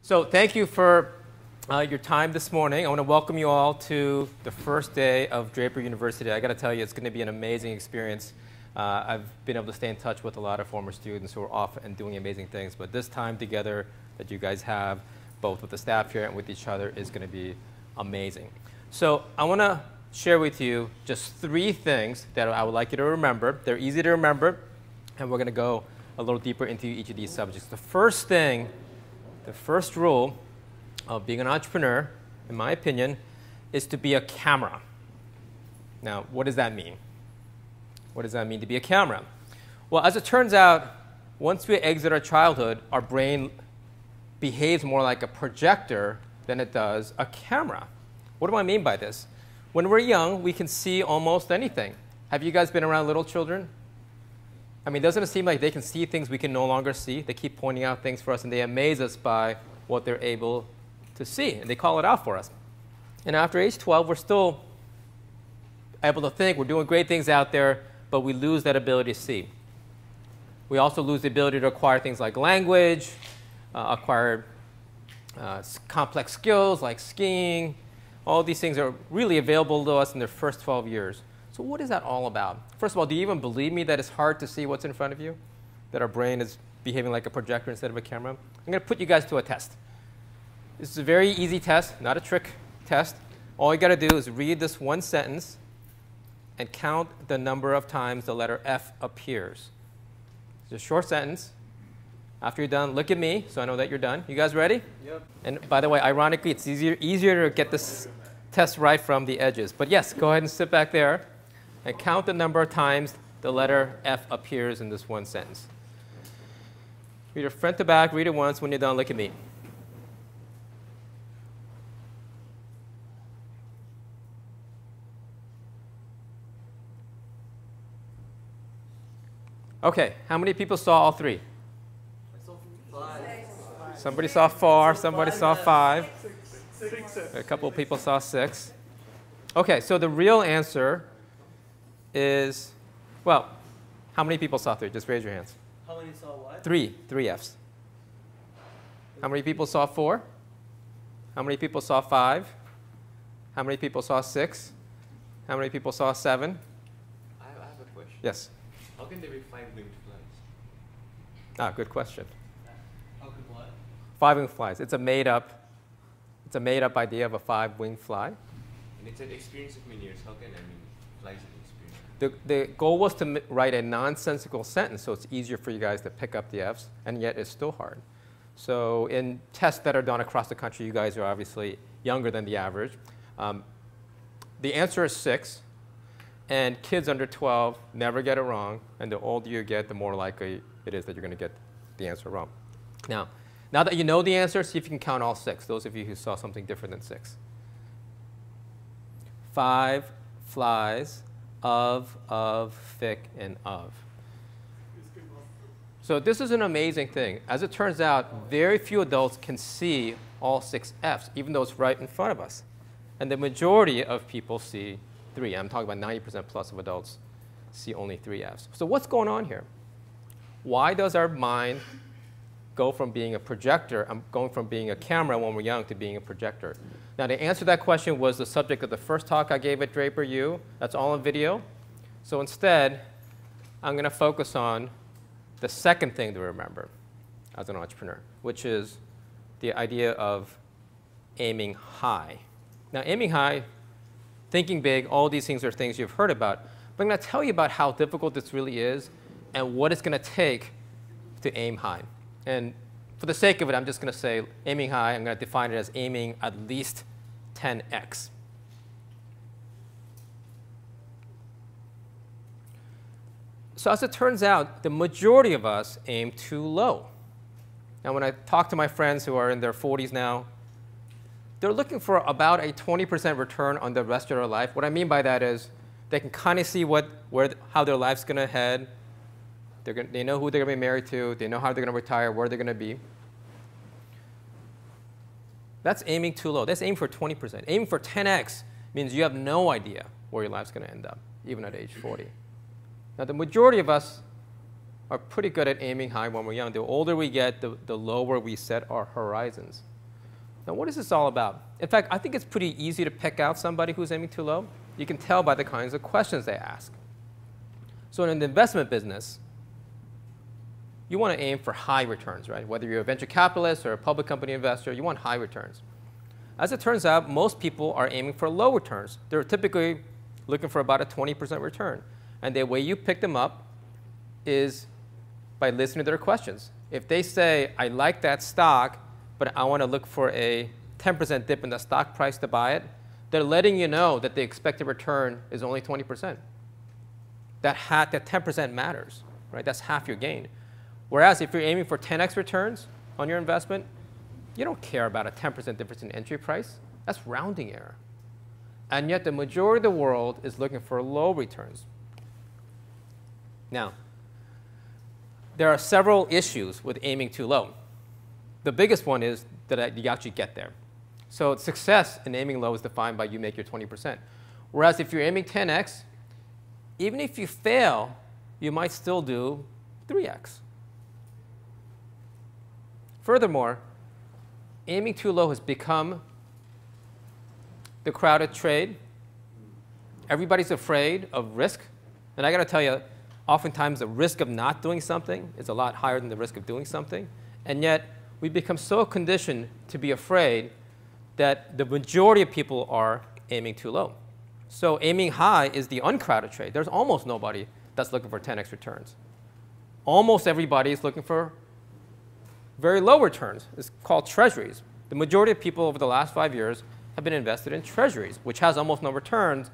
So thank you for your time this morning. I want to welcome you all to the first day of Draper University. I got to tell you, it's going to be an amazing experience. I've been able to stay in touch with a lot of former students who are off and doing amazing things, but this time together that you guys have, both with the staff here and with each other, is going to be amazing. So I want to share with you just 3 things that I would like you to remember. They're easy to remember, and we're going to go a little deeper into each of these subjects. The first thing, the first rule of being an entrepreneur, in my opinion, is to be a camera. Now, what does that mean? What does that mean to be a camera? Well, as it turns out, once we exit our childhood, our brain behaves more like a projector than it does a camera. What do I mean by this? When we're young, we can see almost anything. Have you guys been around little children? I mean, doesn't it seem like they can see things we can no longer see? They keep pointing out things for us, and they amaze us by what they're able to see, and they call it out for us. And after age 12, we're still able to think we're doing great things out there, but we lose that ability to see. We also lose the ability to acquire things like language, acquire complex skills like skiing. All these things are really available to us in their first 12 years. So what is that all about? First of all, do you even believe me that it's hard to see what's in front of you? That our brain is behaving like a projector instead of a camera? I'm going to put you guys to a test. This is a very easy test, not a trick test. All you got to do is read this one sentence and count the number of times the letter F appears. It's a short sentence. After you're done, look at me so I know that you're done. You guys ready? Yep. And by the way, ironically, it's easier to get this test right from the edges. But yes, go ahead and sit back there and count the number of times the letter F appears in this one sentence. Read it front to back, read it once. When you're done, look at me. Okay, how many people saw all 3? Somebody saw 4, somebody saw 5. A couple of people saw 6. Okay, so the real answer is, well, how many people saw 3? Just raise your hands. How many saw what? 3 Fs. How many people saw 4? How many people saw 5? How many people saw 6? How many people saw 7? I have a question. Yes. How can there be 5 winged flies? Ah, good question. How could what? 5 winged flies. It's a made-up idea of a 5-winged fly. And it's an experience of many years. How can, flies an experience? The goal was to write a nonsensical sentence so it's easier for you guys to pick up the Fs, and yet it's still hard. So in tests that are done across the country, you guys are obviously younger than the average. The answer is 6, and kids under 12 never get it wrong, and the older you get, the more likely it is that you're going to get the answer wrong. Now that you know the answer, see if you can count all 6, those of you who saw something different than 6. 5 flies, of, thick, and of. So this is an amazing thing. As it turns out, very few adults can see all 6 Fs, even though it's right in front of us. And the majority of people see 3. I'm talking about 90% plus of adults see only 3 Fs. So what's going on here? Why does our mind go from being a projector, going from being a camera when we're young to being a projector? Now, the answer to that question was the subject of the first talk I gave at Draper U. That's all on video. So instead, I'm going to focus on the second thing to remember as an entrepreneur, which is the idea of aiming high. Now, aiming high, thinking big, all these things are things you've heard about. But I'm going to tell you about how difficult this really is and what it's going to take to aim high. And for the sake of it, I'm just going to say aiming high. I'm going to define it as aiming at least 10x. So as it turns out, the majority of us aim too low. Now, when I talk to my friends who are in their 40s now, they're looking for about a 20% return on the rest of their life. What I mean by that is they can kind of see how their life's going to head. They know who they're going to be married to. They know how they're going to retire, where they're going to be. That's aiming too low. That's aiming for 20%. Aiming for 10x means you have no idea where your life's going to end up, even at age 40. Now, the majority of us are pretty good at aiming high when we're young. The older we get, the lower we set our horizons. Now, what is this all about? In fact, I think it's pretty easy to pick out somebody who's aiming too low. You can tell by the kinds of questions they ask. So in the investment business, you want to aim for high returns, right? Whether you're a venture capitalist or a public company investor, you want high returns. As it turns out, most people are aiming for low returns. They're typically looking for about a 20% return. And the way you pick them up is by listening to their questions. If they say, I like that stock, but I want to look for a 10% dip in the stock price to buy it, they're letting you know that the expected return is only 20%. That 10% matters, right? That's half your gain. Whereas if you're aiming for 10x returns on your investment, you don't care about a 10% difference in entry price. That's rounding error. And yet the majority of the world is looking for low returns. Now, there are several issues with aiming too low. The biggest one is that you actually get there. So success in aiming low is defined by you make your 20%. Whereas if you're aiming 10x, even if you fail, you might still do 3x. Furthermore, aiming too low has become the crowded trade. Everybody's afraid of risk. And I got to tell you, oftentimes the risk of not doing something is a lot higher than the risk of doing something. And yet, we become so conditioned to be afraid that the majority of people are aiming too low. So aiming high is the uncrowded trade. There's almost nobody that's looking for 10x returns. Almost everybody is looking for very low returns. It's called treasuries. The majority of people over the last 5 years have been invested in treasuries, which has almost no returns.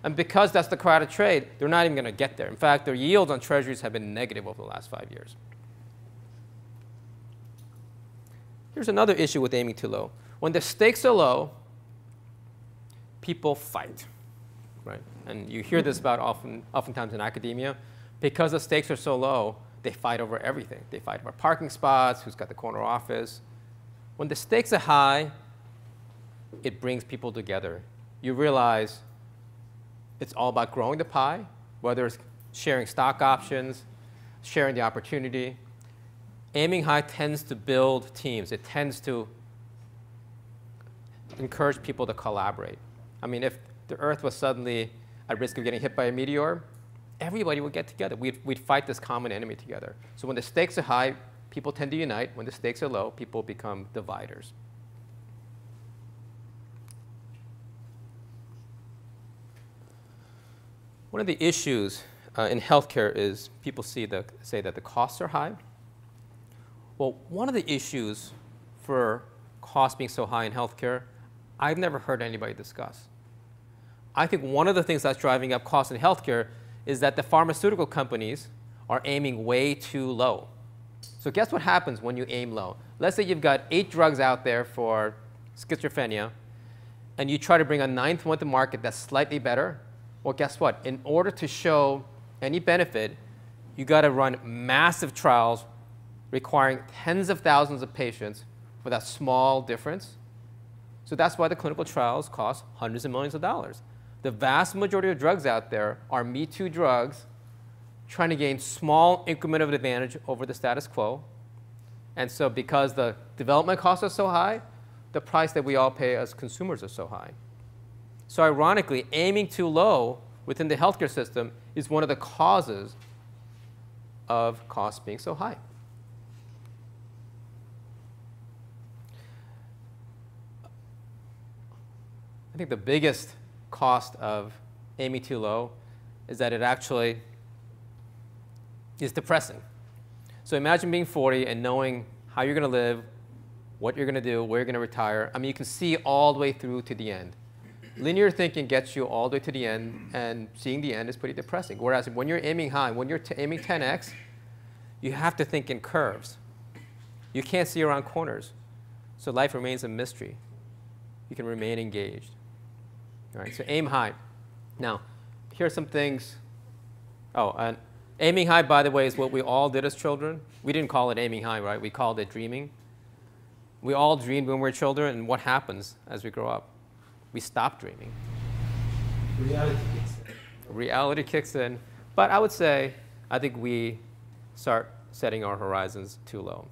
And because that's the crowded trade, they're not even going to get there. In fact, their yields on treasuries have been negative over the last 5 years. Here's another issue with aiming too low. When the stakes are low, people fight, right? And you hear this about oftentimes in academia. Because the stakes are so low, they fight over everything. They fight over parking spots, who's got the corner office. When the stakes are high, it brings people together. You realize it's all about growing the pie, whether it's sharing stock options, sharing the opportunity. Aiming high tends to build teams. It tends to encourage people to collaborate. I mean, if the Earth was suddenly at risk of getting hit by a meteor, everybody would get together. We'd fight this common enemy together. So when the stakes are high, people tend to unite. When the stakes are low, people become dividers. One of the issues in healthcare is people say that the costs are high. Well, one of the issues for costs being so high in healthcare, I've never heard anybody discuss. I think one of the things that's driving up costs in healthcare is that the pharmaceutical companies are aiming way too low. So guess what happens when you aim low? Let's say you've got 8 drugs out there for schizophrenia, and you try to bring a 9th one to market that's slightly better. Well, guess what? In order to show any benefit, you got to run massive trials requiring tens of thousands of patients for that small difference. So that's why the clinical trials cost hundreds of millions of dollars. The vast majority of drugs out there are Me Too drugs trying to gain small increment of advantage over the status quo. And so because the development costs are so high, the price that we all pay as consumers are so high. So ironically, aiming too low within the healthcare system is one of the causes of costs being so high. I think the biggest cost of aiming too low is that it actually is depressing. So imagine being 40 and knowing how you're going to live, what you're going to do, where you're going to retire. I mean, you can see all the way through to the end. Linear thinking gets you all the way to the end, and seeing the end is pretty depressing. Whereas when you're aiming high, when you're aiming 10x, you have to think in curves. You can't see around corners. So life remains a mystery. You can remain engaged. All right, so aim high. Now, here are some things. Oh, and aiming high, by the way, is what we all did as children. We didn't call it aiming high, right? We called it dreaming. We all dreamed when we were children, and what happens as we grow up? We stop dreaming. Reality kicks in. Reality kicks in. But I would say, I think we start setting our horizons too low.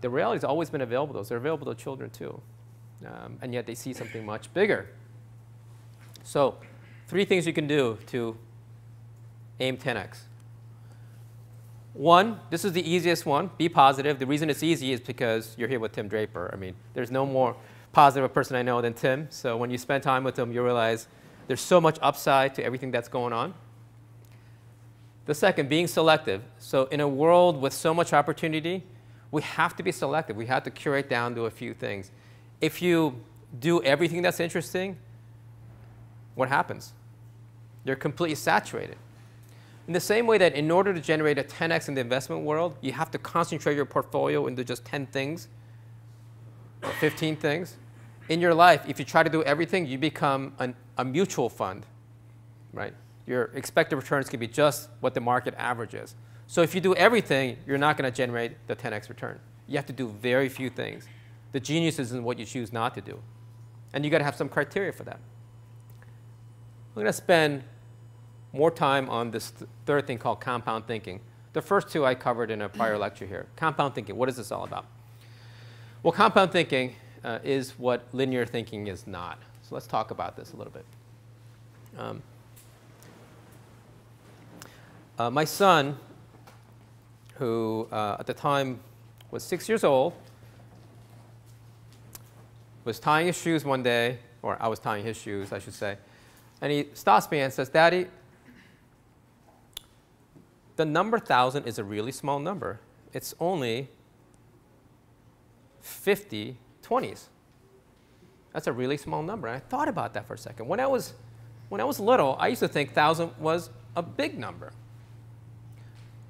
The reality has always been available to those. They're available to children too. And yet they see something much bigger. So 3 things you can do to aim 10x. 1, this is the easiest one, be positive. The reason it's easy is because you're here with Tim Draper. I mean, there's no more positive person I know than Tim. So when you spend time with him, you realize there's so much upside to everything that's going on. The second, being selective. So in a world with so much opportunity, we have to be selective. We have to curate down to a few things. If you do everything that's interesting, what happens? You're completely saturated. In the same way that in order to generate a 10x in the investment world, you have to concentrate your portfolio into just 10 things or 15 things. In your life, if you try to do everything, you become a mutual fund, right? Your expected returns can be just what the market average is. So if you do everything, you're not going to generate the 10x return. You have to do very few things. The genius is in what you choose not to do. And you got to have some criteria for that. I'm going to spend more time on this third thing called compound thinking. The first 2 I covered in a prior lecture here. Compound thinking, what is this all about? Well, compound thinking is what linear thinking is not. So let's talk about this a little bit. My son, who at the time was 6 years old, was tying his shoes one day, or I was tying his shoes, I should say, and he stops me and says, "Daddy, the number 1,000 is a really small number. It's only 50 20s. That's a really small number." And I thought about that for a second. When I was little, I used to think 1,000 was a big number.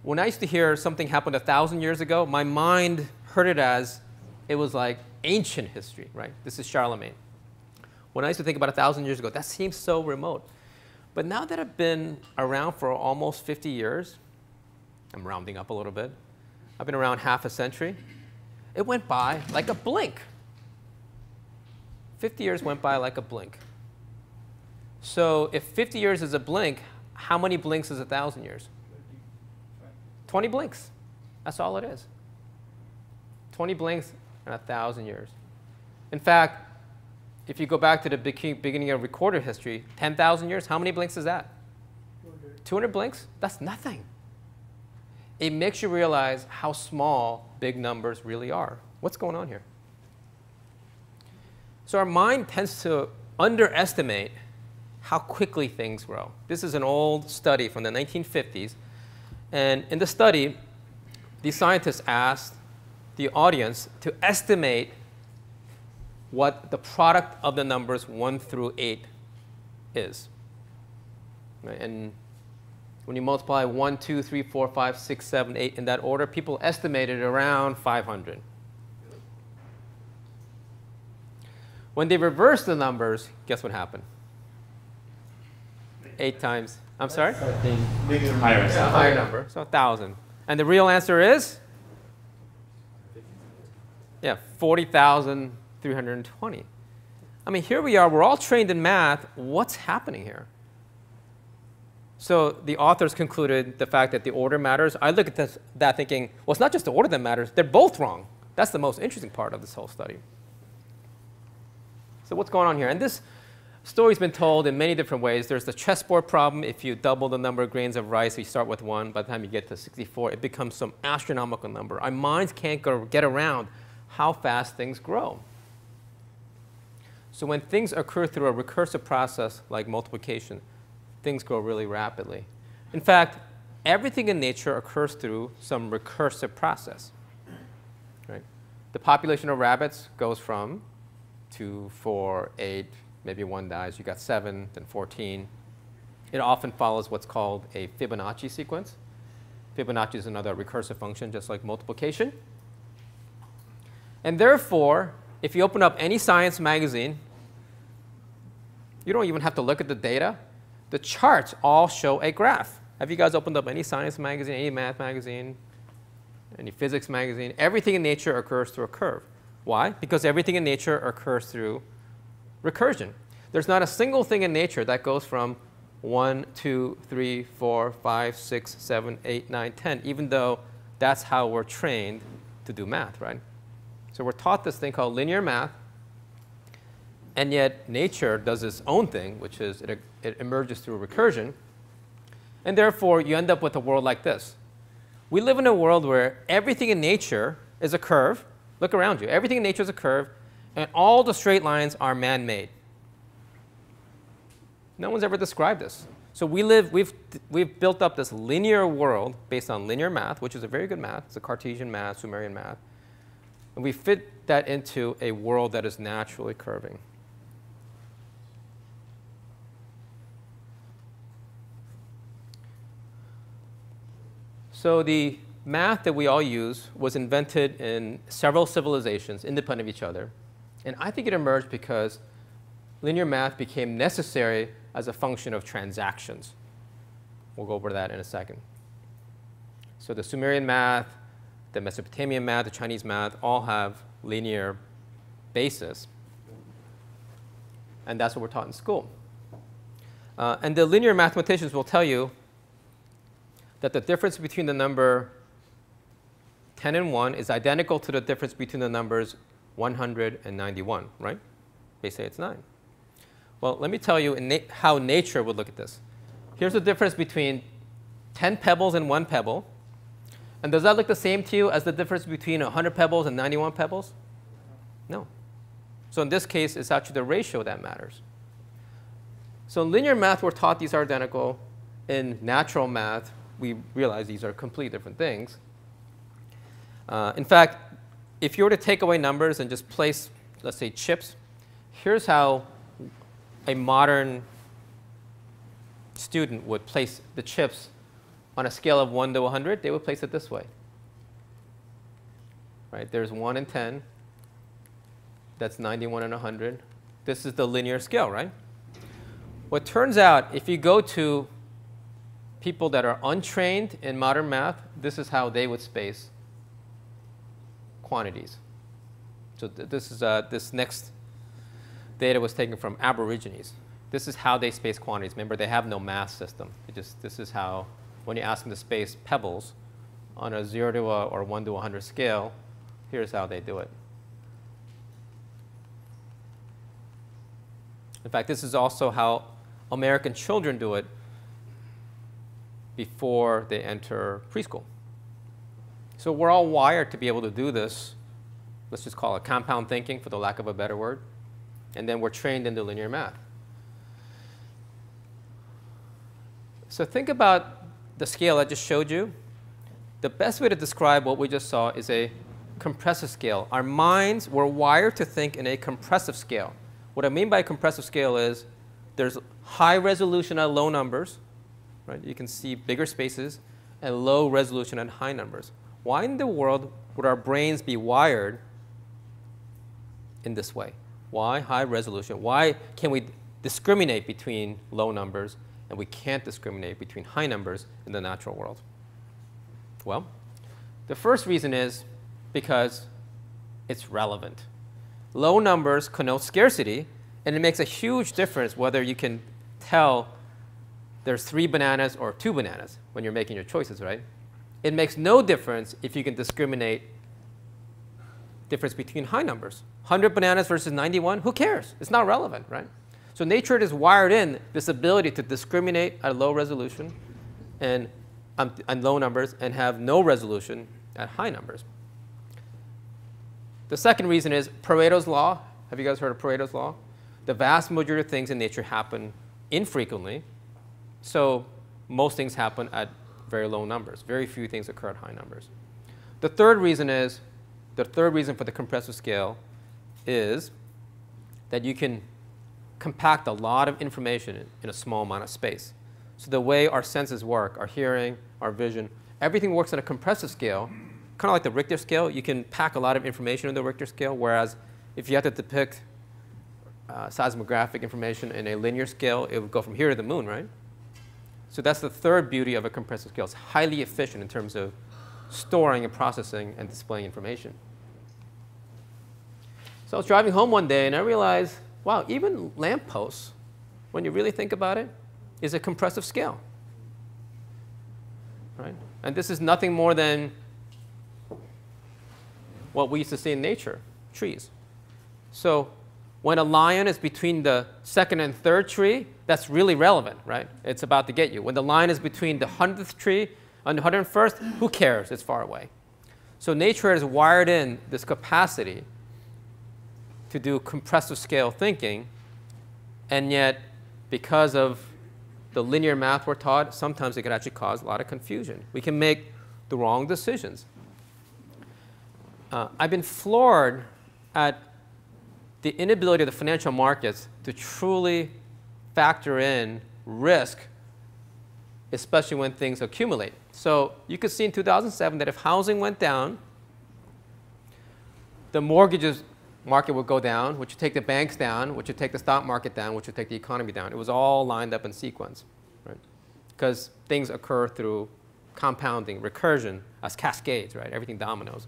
When I used to hear something happened 1,000 years ago, my mind heard it as it was like ancient history, right? This is Charlemagne. When I used to think about 1,000 years ago, that seems so remote. But now that I've been around for almost 50 years, I'm rounding up a little bit, I've been around half a century, it went by like a blink. 50 years went by like a blink. So if 50 years is a blink, how many blinks is 1,000 years? 20 blinks. That's all it is. 20 blinks and 1,000 years. In fact, if you go back to the beginning of recorded history, 10,000 years, how many blinks is that? 200 blinks? That's nothing. It makes you realize how small big numbers really are. What's going on here? So our mind tends to underestimate how quickly things grow. This is an old study from the 1950s. And in the study, the scientists asked the audience to estimate what the product of the numbers 1 through 8 is. Right? And when you multiply 1, 2, 3, 4, 5, 6, 7, 8 in that order, people estimated around 500. When they reversed the numbers, guess what happened? 8 times. I'm sorry? Higher number, so 1,000. And the real answer is? Yeah, 40,320. I mean, here we are. We're all trained in math. What's happening here? So the authors concluded the fact that the order matters. I look at that thinking, well, it's not just the order that matters. They're both wrong. That's the most interesting part of this whole study. So what's going on here? And this story's been told in many different ways. There's the chessboard problem. If you double the number of grains of rice, you start with 1. By the time you get to 64, it becomes some astronomical number. Our minds can't get around how fast things grow. So when things occur through a recursive process like multiplication, things grow really rapidly. In fact, everything in nature occurs through some recursive process. Right? The population of rabbits goes from 2, 4, 8, maybe 1 dies. You got 7, then 14. It often follows what's called a Fibonacci sequence. Fibonacci is another recursive function, just like multiplication. And therefore, if you open up any science magazine, you don't even have to look at the data. The charts all show a graph. Have you guys opened up any science magazine, any math magazine, any physics magazine? Everything in nature occurs through a curve. Why? Because everything in nature occurs through recursion. There's not a single thing in nature that goes from 1, 2, 3, 4, 5, 6, 7, 8, 9, 10, even though that's how we're trained to to do math, right? So we're taught this thing called linear math, and yet nature does its own thing, which is it emerges through recursion, and therefore you end up with a world like this. We live in a world where everything in nature is a curve. Look around you. Everything in nature is a curve, and all the straight lines are man-made. No one's ever described this. So we've built up this linear world based on linear math, which is a very good math. It's a Cartesian math, Sumerian math. And we fit that into a world that is naturally curving. So the math that we all use was invented in several civilizations independent of each other. And I think it emerged because linear math became necessary as a function of transactions. We'll go over that in a second. So the Sumerian math, the Mesopotamian math, the Chinese math all have linear basis. And that's what we're taught in school. And the linear mathematicians will tell you that the difference between the number 10 and 1 is identical to the difference between the numbers 100 and 91, right? They say it's 9. Well, let me tell you how nature would look at this. Here's the difference between 10 pebbles and 1 pebble. And does that look the same to you as the difference between 100 pebbles and 91 pebbles? No. So in this case, it's actually the ratio that matters. So in linear math, we're taught these are identical. In natural math, we realize these are completely different things. In fact, if you were to take away numbers and just place, let's say, chips, here's how a modern student would place the chips on a scale of 1 to 100. They would place it this way. Right? There's 1 and 10. That's 91 and 100. This is the linear scale, right? What turns out, if you go to people that are untrained in modern math, this is how they would space quantities. So this next data was taken from Aborigines. This is how they space quantities. Remember, they have no math system. This is how, when you ask them to space pebbles on a 0 to or 1 to 100 scale, here's how they do it. In fact, this is also how American children do it before they enter preschool. So we're all wired to be able to do this. Let's just call it compound thinking, for the lack of a better word. And then we're trained into linear math. So think about the scale I just showed you. The best way to describe what we just saw is a compressive scale. Our minds were wired to think in a compressive scale. What I mean by a compressive scale is there's high resolution at low numbers. Right? You can see bigger spaces, and low resolution at high numbers. Why in the world would our brains be wired in this way? Why high resolution? Why can we discriminate between low numbers and we can't discriminate between high numbers in the natural world? Well, the first reason is because it's relevant. Low numbers connote scarcity, and it makes a huge difference whether you can tell there's 3 bananas or 2 bananas when you're making your choices, right? It makes no difference if you can discriminate difference between high numbers. 100 bananas versus 91, who cares? It's not relevant, right? So nature is wired in this ability to discriminate at low resolution and low numbers and have no resolution at high numbers. The second reason is Pareto's law. Have you guys heard of Pareto's law? The vast majority of things in nature happen infrequently. So most things happen at very low numbers. Very few things occur at high numbers. The third reason for the compressive scale is that you can compact a lot of information in a small amount of space. So the way our senses work, our hearing, our vision, everything works on a compressive scale, kind of like the Richter scale. You can pack a lot of information in the Richter scale, whereas if you have to depict seismographic information in a linear scale, it would go from here to the moon, right? So that's the third beauty of a compressive scale. It's highly efficient in terms of storing and processing and displaying information. So I was driving home one day and I realized, wow, even lampposts, when you really think about it, is a compressive scale. Right? And this is nothing more than what we used to see in nature, trees. So when a lion is between the second and third tree, that's really relevant, right? It's about to get you. When the lion is between the 100th tree and the 101st, who cares? It's far away. So nature has wired in this capacity to do compressive scale thinking, and yet because of the linear math we're taught, sometimes it can actually cause a lot of confusion. We can make the wrong decisions. I've been floored at the inability of the financial markets to truly factor in risk, especially when things accumulate. So you could see in 2007 that if housing went down, the mortgages market would go down, which would take the banks down, which would take the stock market down, which would take the economy down. It was all lined up in sequence, right? Because things occur through compounding, recursion, as cascades, right? Everything dominoes.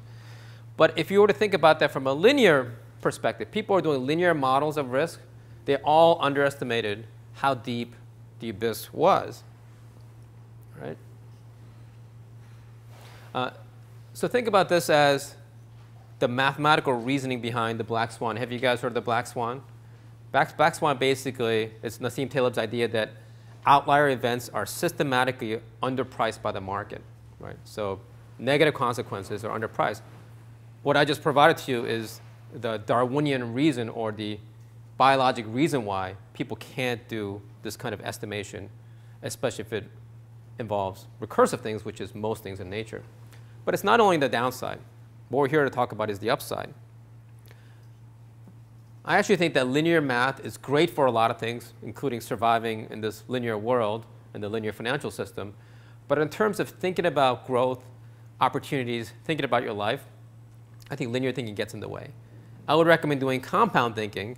But if you were to think about that from a linear perspective, people are doing linear models of risk. They all underestimated how deep the abyss was, right? So think about this as the mathematical reasoning behind the black swan. Have you guys heard of the black swan? Black swan basically is Nassim Taleb's idea that outlier events are systematically underpriced by the market, right? So negative consequences are underpriced. What I just provided to you is the Darwinian reason or the biologic reason why people can't do this kind of estimation, especially if it involves recursive things, which is most things in nature. But it's not only the downside. What we're here to talk about is the upside. I actually think that linear math is great for a lot of things, including surviving in this linear world and the linear financial system. But in terms of thinking about growth, opportunities, thinking about your life, I think linear thinking gets in the way. I would recommend doing compound thinking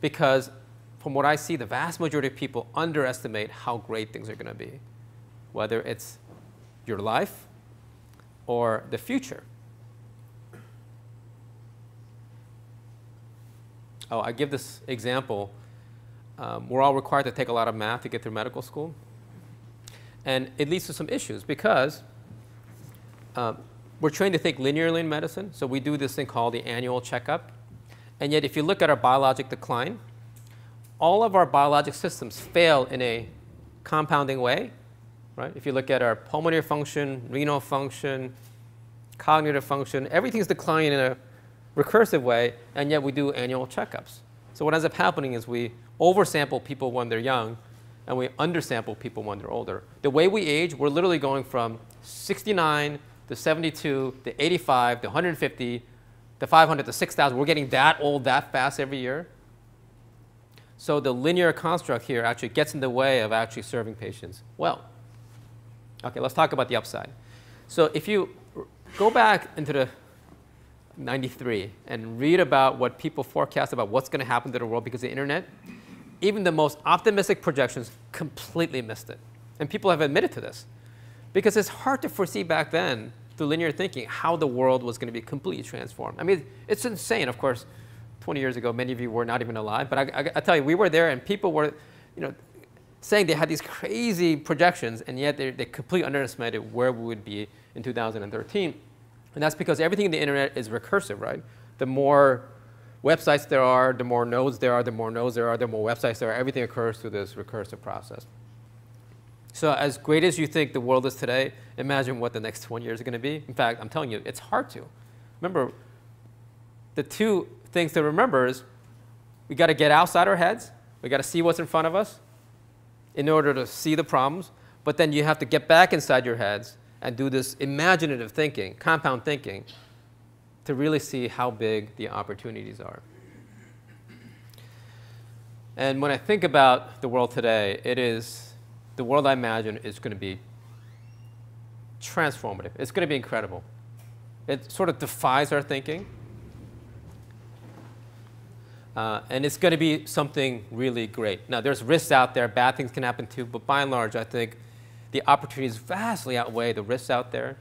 because from what I see, the vast majority of people underestimate how great things are going to be, whether it's your life or the future. Oh, I give this example. We're all required to take a lot of math to get through medical school. And it leads to some issues because we're trained to think linearly in medicine. So we do this thing called the annual checkup. And yet if you look at our biologic decline, all of our biologic systems fail in a compounding way, right? If you look at our pulmonary function, renal function, cognitive function, everything's declining in a recursive way, and yet we do annual checkups. So what ends up happening is we oversample people when they're young, and we undersample people when they're older. The way we age, we're literally going from 69 to 72 to 85 to 150 to 500 to 6,000. We're getting that old that fast every year. So the linear construct here actually gets in the way of actually serving patients well. Okay, let's talk about the upside. So if you go back into the 93 and read about what people forecast about what's going to happen to the world because of the internet, even the most optimistic projections completely missed it. And people have admitted to this because it's hard to foresee back then through linear thinking how the world was going to be completely transformed. I mean, it's insane. Of course, 20 years ago, many of you were not even alive. But I tell you, we were there, and people were saying they had these crazy projections, and yet they completely underestimated where we would be in 2013. And that's because everything in the internet is recursive, right? The more websites there are, the more nodes there are, the more nodes there are, the more websites there are. Everything occurs through this recursive process. So as great as you think the world is today, imagine what the next 20 years are going to be. In fact, I'm telling you, it's hard to. Remember, the two things to remember is we got to get outside our heads. We got to see what's in front of us in order to see the problems. But then you have to get back inside your heads and do this imaginative thinking, compound thinking, to really see how big the opportunities are. And when I think about the world today, the world I imagine is going to be transformative. It's going to be incredible. It sort of defies our thinking. And it's going to be something really great. Now, there's risks out there. Bad things can happen too. But by and large, I think the opportunities vastly outweigh the risks out there.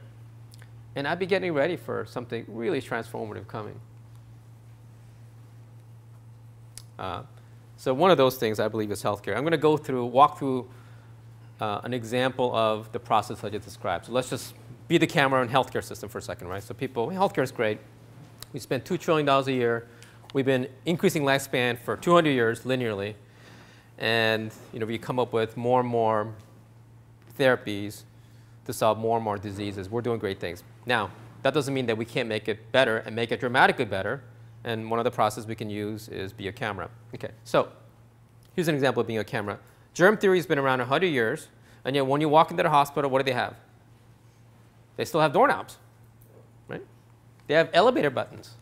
And I'd be getting ready for something really transformative coming. So one of those things, I believe, is healthcare. I'm going to walk through an example of the process I just described. So let's just be the camera in healthcare system for a second, right? So people, healthcare is great. We spend $2 trillion a year. We've been increasing lifespan for 200 years linearly. And we come up with more and more therapies to solve more and more diseases. We're doing great things. Now, that doesn't mean that we can't make it better and make it dramatically better. And one of the processes we can use is be a camera. Okay, so here's an example of being a camera. Germ theory has been around 100 years. And yet when you walk into the hospital, what do they have? They still have doorknobs, right? They have elevator buttons.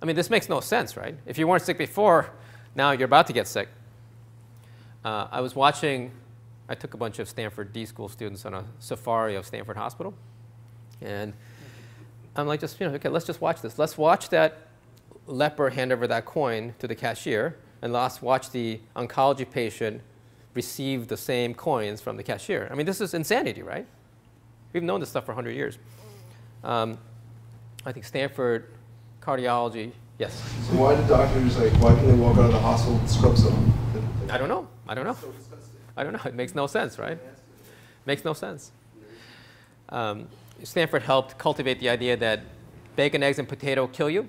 I mean, this makes no sense, right? If you weren't sick before, now you're about to get sick. I took a bunch of Stanford D School students on a safari of Stanford Hospital. And I'm like, okay, let's just watch this. Let's watch that leper hand over that coin to the cashier, and let's watch the oncology patient receive the same coins from the cashier. I mean, this is insanity, right? We've known this stuff for 100 years. I think Stanford cardiology, yes? So why do doctors, why can they walk out of the hospital with scrubs on? I don't know. So I don't know. It makes no sense, right? Makes no sense. Stanford helped cultivate the idea that bacon, eggs, and potato kill you.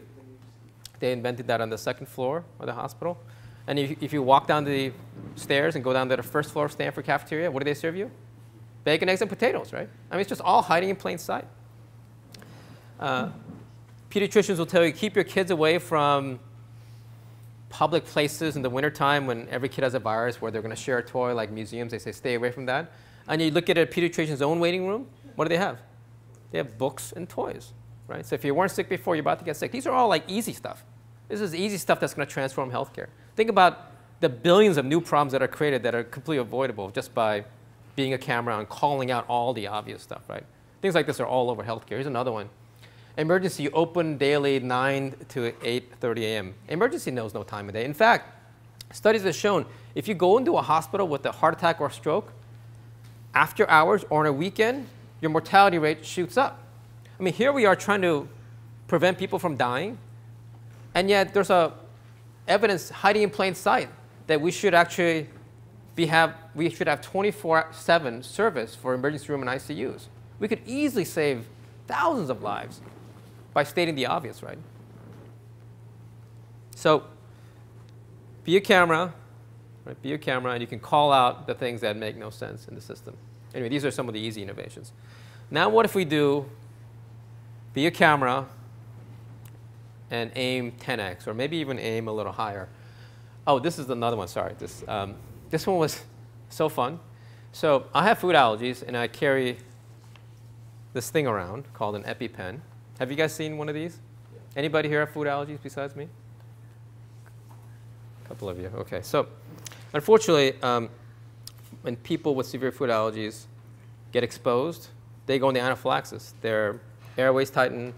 They invented that on the second floor of the hospital. And if you walk down the stairs and go down to the first floor of Stanford cafeteria, what do they serve you? Bacon, eggs, and potatoes, right? I mean, it's just all hiding in plain sight. Pediatricians will tell you, keep your kids away from public places in the wintertime when every kid has a virus where they're going to share a toy, like museums. They say, stay away from that. And you look at a pediatrician's own waiting room, what do they have? They have books and toys, right? So if you weren't sick before, you're about to get sick. These are all like easy stuff. This is easy stuff that's going to transform healthcare. Think about the billions of new problems that are created that are completely avoidable just by being a camera and calling out all the obvious stuff, right? Things like this are all over healthcare. Here's another one. Emergency open daily 9 to 8:30 a.m. Emergency knows no time of day. In fact, studies have shown if you go into a hospital with a heart attack or stroke, after hours or on a weekend, your mortality rate shoots up. I mean, here we are trying to prevent people from dying, and yet there's evidence hiding in plain sight that we should actually have 24/7 service for emergency room and ICUs. We could easily save thousands of lives by stating the obvious, right? So be a camera, right? Be a camera, and you can call out the things that make no sense in the system. Anyway, these are some of the easy innovations. Now what if we do be a camera and aim 10x, or maybe even aim a little higher? Oh, this is another one, sorry. This one was so fun. So I have food allergies, and I carry this thing around called an EpiPen. Have you guys seen one of these? Yeah. Anybody here have food allergies besides me? A couple of you. OK. So unfortunately, when people with severe food allergies get exposed, they go into anaphylaxis. Their airways tighten,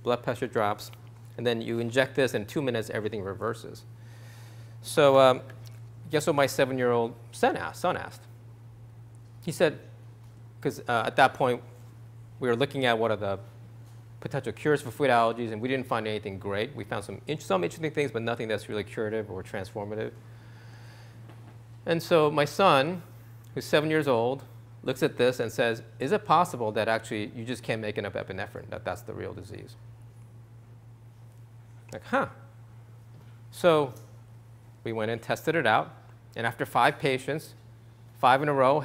blood pressure drops, and then you inject this, and in 2 minutes, everything reverses. So guess what my 7-year-old son asked? He said, because at that point, we were looking at what are the potential cures for food allergies, and we didn't find anything great. We found some interesting things, but nothing that's really curative or transformative. And so my son, who's 7 years old, looks at this and says, is it possible that actually you just can't make enough epinephrine, that that's the real disease? Like, huh. So we went and tested it out, and after 5 patients, 5 in a row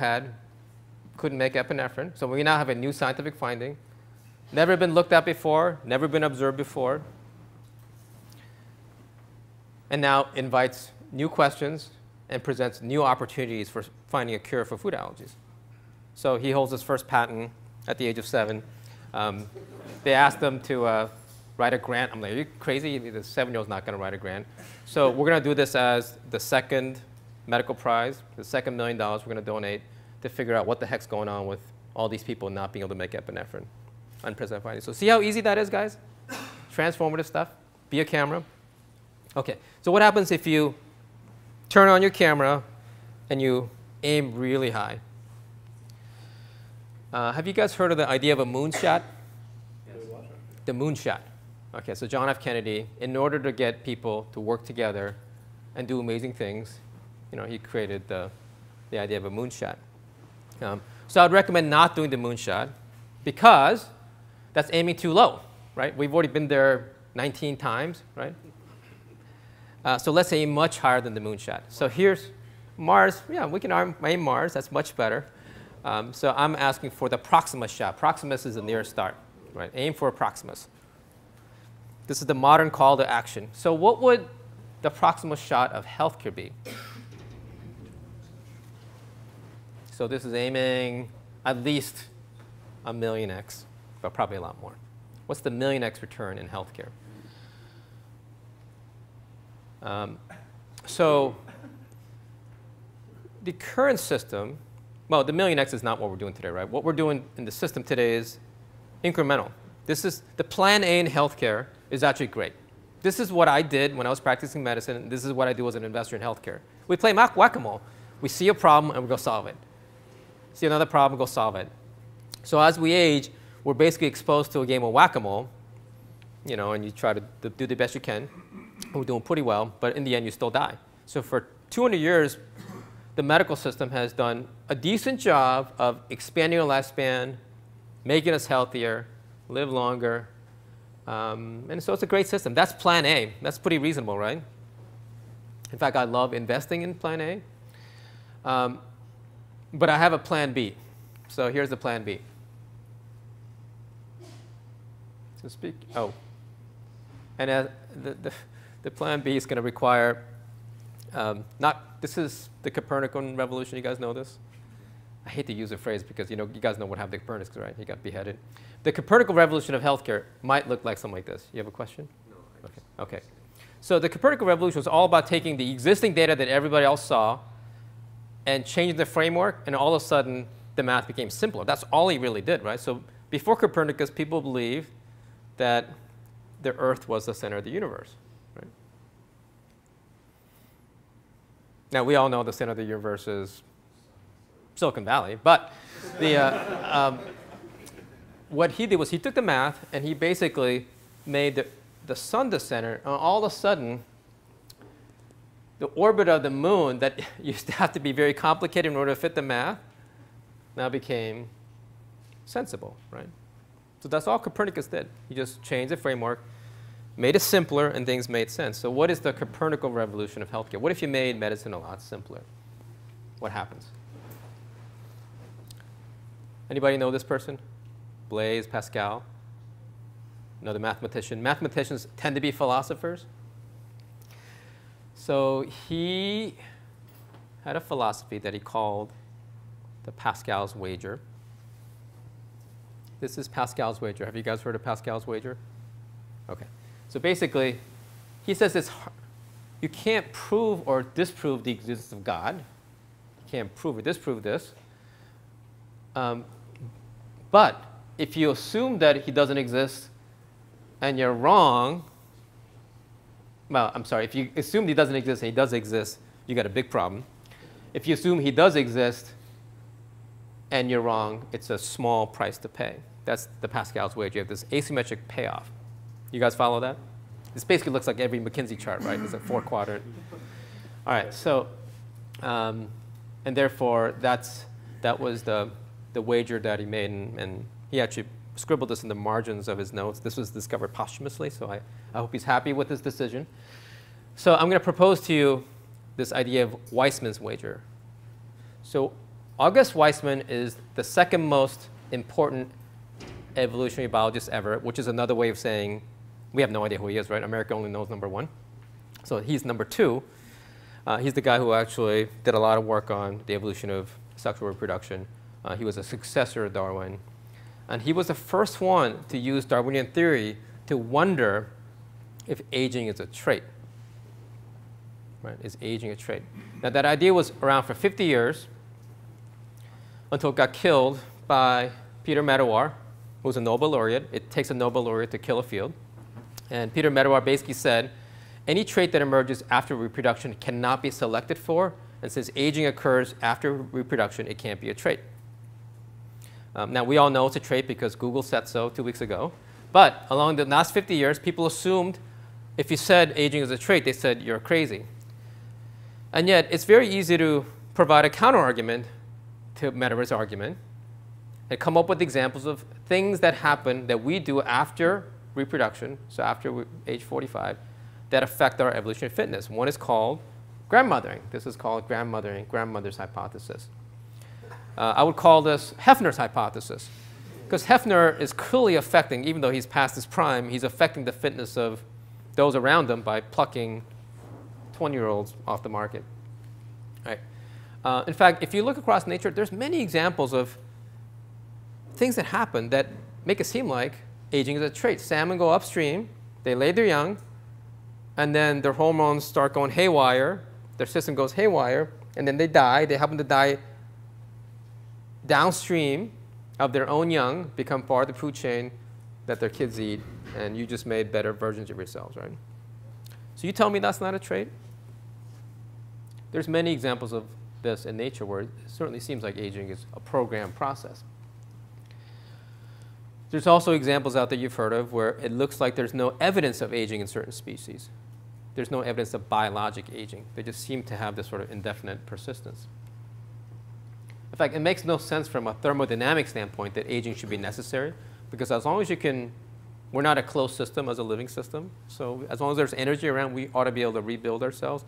couldn't make epinephrine. So we now have a new scientific finding. Never been looked at before, never been observed before. And now invites new questions and presents new opportunities for finding a cure for food allergies. So he holds his first patent at the age of 7. They asked him to write a grant. I'm like, are you crazy? The 7-year-old's not going to write a grant. So we're going to do this as the second medical prize, the second $1 million we're going to donate to figure out what the heck's going on with all these people not being able to make epinephrine. Unprecedented findings. So see how easy that is, guys? Transformative stuff. Be a camera. OK, so what happens if you turn on your camera and you aim really high? Have you guys heard of the idea of a moonshot? Yes. The moonshot. OK, so John F. Kennedy, in order to get people to work together and do amazing things, he created the idea of a moonshot. So I'd recommend not doing the moonshot because that's aiming too low, right? We've already been there 19 times, right? So let's say much higher than the moonshot. So here's Mars. Yeah, we can aim Mars. That's much better. So I'm asking for the Proxima shot. Proximus is the nearest star, right? Aim for Proximus. This is the modern call to action. So what would the Proxima shot of healthcare be? So this is aiming at least 1,000,000x, but probably a lot more. What's the 1,000,000x return in healthcare? So the current system, well, the 1,000,000x is not what we're doing today, right? What we're doing in the system today is incremental. This is the plan A in healthcare is actually great. This is what I did when I was practicing medicine, and this is what I do as an investor in healthcare. We play whack-a-mole. We see a problem and we go solve it. See another problem, go solve it. So as we age, we're basically exposed to a game of whack-a-mole, you know, and you try to do the best you can. We're doing pretty well, but in the end, you still die. So for 200 years, the medical system has done a decent job of expanding our lifespan, making us healthier, live longer. And so it's a great system. That's plan A. That's pretty reasonable, right? In fact, I love investing in plan A. But I have a plan B. So here's the plan B. So speak. Oh. And the plan B is going to require this is the Copernican revolution. You guys know this? I hate to use the phrase because you guys know what happened to Copernicus, right? He got beheaded. The Copernican revolution of healthcare might look like something like this. You have a question? No. Okay. So the Copernican revolution was all about taking the existing data that everybody else saw and changing the framework, and all of a sudden the math became simpler. That's all he really did, right? So before Copernicus, people believed that the Earth was the center of the universe, right? Now we all know the center of the universe is Silicon Valley, but what he did was he took the math and he basically made the sun the center, and all of a sudden the orbit of the moon that used to have to be very complicated in order to fit the math now became sensible, right? So that's all Copernicus did. He just changed the framework, made it simpler, and things made sense. So what is the Copernican revolution of healthcare? What if you made medicine a lot simpler? What happens? Anybody know this person? Blaise Pascal, another mathematician. Mathematicians tend to be philosophers. So he had a philosophy that he called the Pascal's wager. This is Pascal's wager. Have you guys heard of Pascal's wager? Okay. So basically, he says you can't prove or disprove the existence of God. You can't prove or disprove this. But if you assume that he doesn't exist and you're wrong, well, I'm sorry, if you assume he doesn't exist and he does exist, you got a big problem. If you assume he does exist and you're wrong, it's a small price to pay. That's the Pascal's wager. You have this asymmetric payoff. You guys follow that? This basically looks like every McKinsey chart, right? It's a 4-quadrant. All right, so, and therefore, that was the wager that he made, and he actually scribbled this in the margins of his notes. This was discovered posthumously, so I hope he's happy with his decision. So I'm going to propose to you this idea of Weismann's wager. So August Weismann is the second most important evolutionary biologist ever, which is another way of saying we have no idea who he is, right? America only knows number 1. So he's number 2. He's the guy who actually did a lot of work on the evolution of sexual reproduction. He was a successor of Darwin. And he was the first one to use Darwinian theory to wonder if aging is a trait. Right? Is aging a trait? Now, that idea was around for 50 years until it got killed by Peter Medawar, who was a Nobel laureate. It takes a Nobel laureate to kill a field. And Peter Medawar basically said, any trait that emerges after reproduction cannot be selected for. And since aging occurs after reproduction, it can't be a trait. Now, we all know it's a trait because Google said so 2 weeks ago. But along the last 50 years, people assumed if you said aging is a trait, they said you're crazy. And yet, it's very easy to provide a counter-argument to Medawar's argument and come up with examples of things that happen that we do after reproduction, so after age 45, that affect our evolutionary fitness. One is called grandmothering. This is called grandmothering, grandmother's hypothesis. I would call this Hefner's hypothesis, because Hefner is clearly affecting, even though he's past his prime, he's affecting the fitness of those around him by plucking 20-year-olds off the market. Right. In fact, if you look across nature, there's many examples of things that happen that make it seem like aging is a trait. Salmon go upstream, they lay their young, and then their hormones start going haywire, their system goes haywire, and then they die. They happen to die downstream of their own young, become part of the food chain that their kids eat, and you just made better versions of yourselves, right? So you tell me that's not a trait? There's many examples of this in nature where it certainly seems like aging is a programmed process. There's also examples out there you've heard of where it looks like there's no evidence of aging in certain species. There's no evidence of biologic aging. They just seem to have this sort of indefinite persistence. In fact, it makes no sense from a thermodynamic standpoint that aging should be necessary, because as long as you can, we're not a closed system as a living system, so as long as there's energy around, we ought to be able to rebuild ourselves.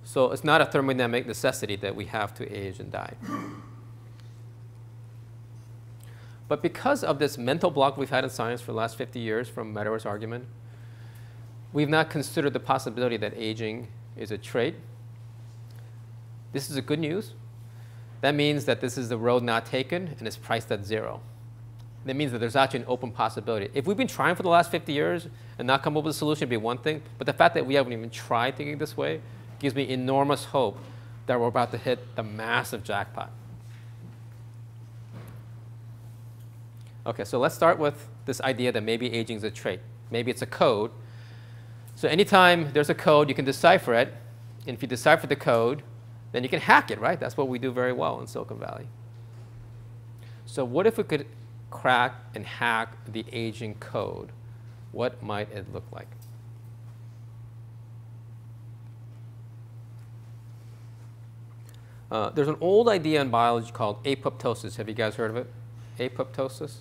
So it's not a thermodynamic necessity that we have to age and die. But because of this mental block we've had in science for the last 50 years from Meadower's argument, we've not considered the possibility that aging is a trait. This is a good news. That means that this is the road not taken, and it's priced at 0. That means that there's actually an open possibility. If we've been trying for the last 50 years and not come up with a solution, it'd be one thing. But the fact that we haven't even tried thinking this way gives me enormous hope that we're about to hit the massive jackpot. OK, so let's start with this idea that maybe aging is a trait. Maybe it's a code. So anytime there's a code, you can decipher it. And if you decipher the code, then you can hack it, right? That's what we do very well in Silicon Valley. So what if we could crack and hack the aging code? What might it look like? There's an old idea in biology called apoptosis. Have you guys heard of it? Apoptosis?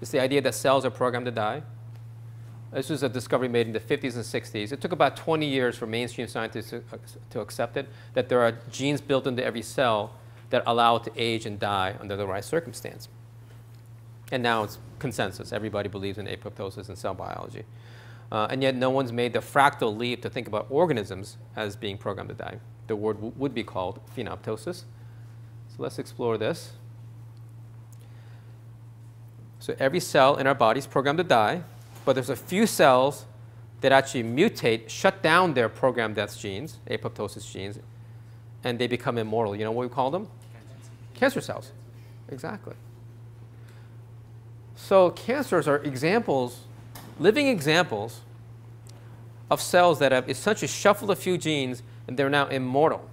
It's the idea that cells are programmed to die. This was a discovery made in the 50s and 60s. It took about 20 years for mainstream scientists to accept it, that there are genes built into every cell that allow it to age and die under the right circumstance. And now it's consensus. Everybody believes in apoptosis in cell biology. And yet no one's made the fractal leap to think about organisms as being programmed to die. The word would be called phenoptosis. So let's explore this. So every cell in our body is programmed to die. But there's a few cells that actually mutate, shut down their programmed death genes, apoptosis genes, and they become immortal. You know what we call them? Cancer cells. Exactly. So cancers are examples, living examples of cells that have essentially shuffled a few genes and they're now immortal.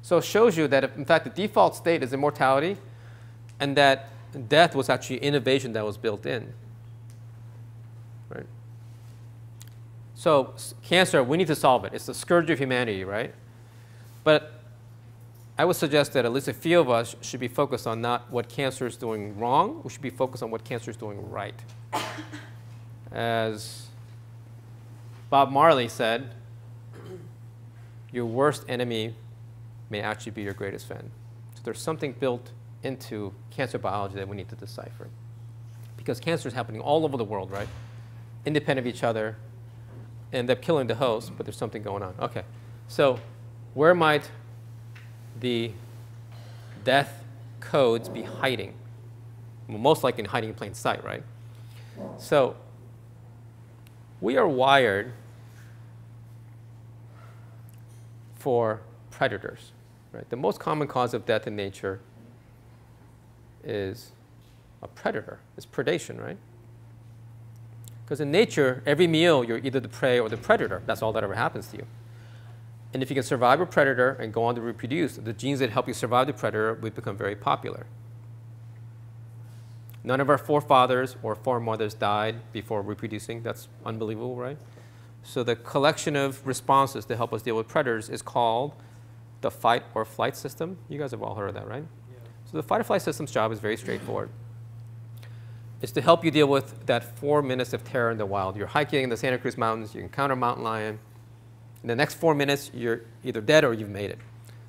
So it shows you that, in fact, the default state is immortality, and that death was actually innovation that was built in. Right? So cancer, we need to solve it. It's the scourge of humanity, right? But I would suggest that at least a few of us should be focused on not what cancer is doing wrong. We should be focused on what cancer is doing right. As Bob Marley said, your worst enemy may actually be your greatest friend. So there's something built into cancer biology that we need to decipher. Because cancer is happening all over the world, right? Independent of each other, end up killing the host, but there's something going on. OK, so where might the death codes be hiding? Well, most likely hiding in plain sight, right? So we are wired for predators, right? The most common cause of death in nature is a predator. It's predation, right? Because in nature, every meal, you're either the prey or the predator. That's all that ever happens to you. And if you can survive a predator and go on to reproduce, the genes that help you survive the predator will become very popular. None of our forefathers or foremothers died before reproducing. That's unbelievable, right? So the collection of responses to help us deal with predators is called the fight or flight system. You guys have all heard of that, right? Yeah. So the fight or flight system's job is very straightforward. is to help you deal with that 4 minutes of terror in the wild. You're hiking in the Santa Cruz Mountains, you encounter a mountain lion. In the next 4 minutes, you're either dead or you've made it.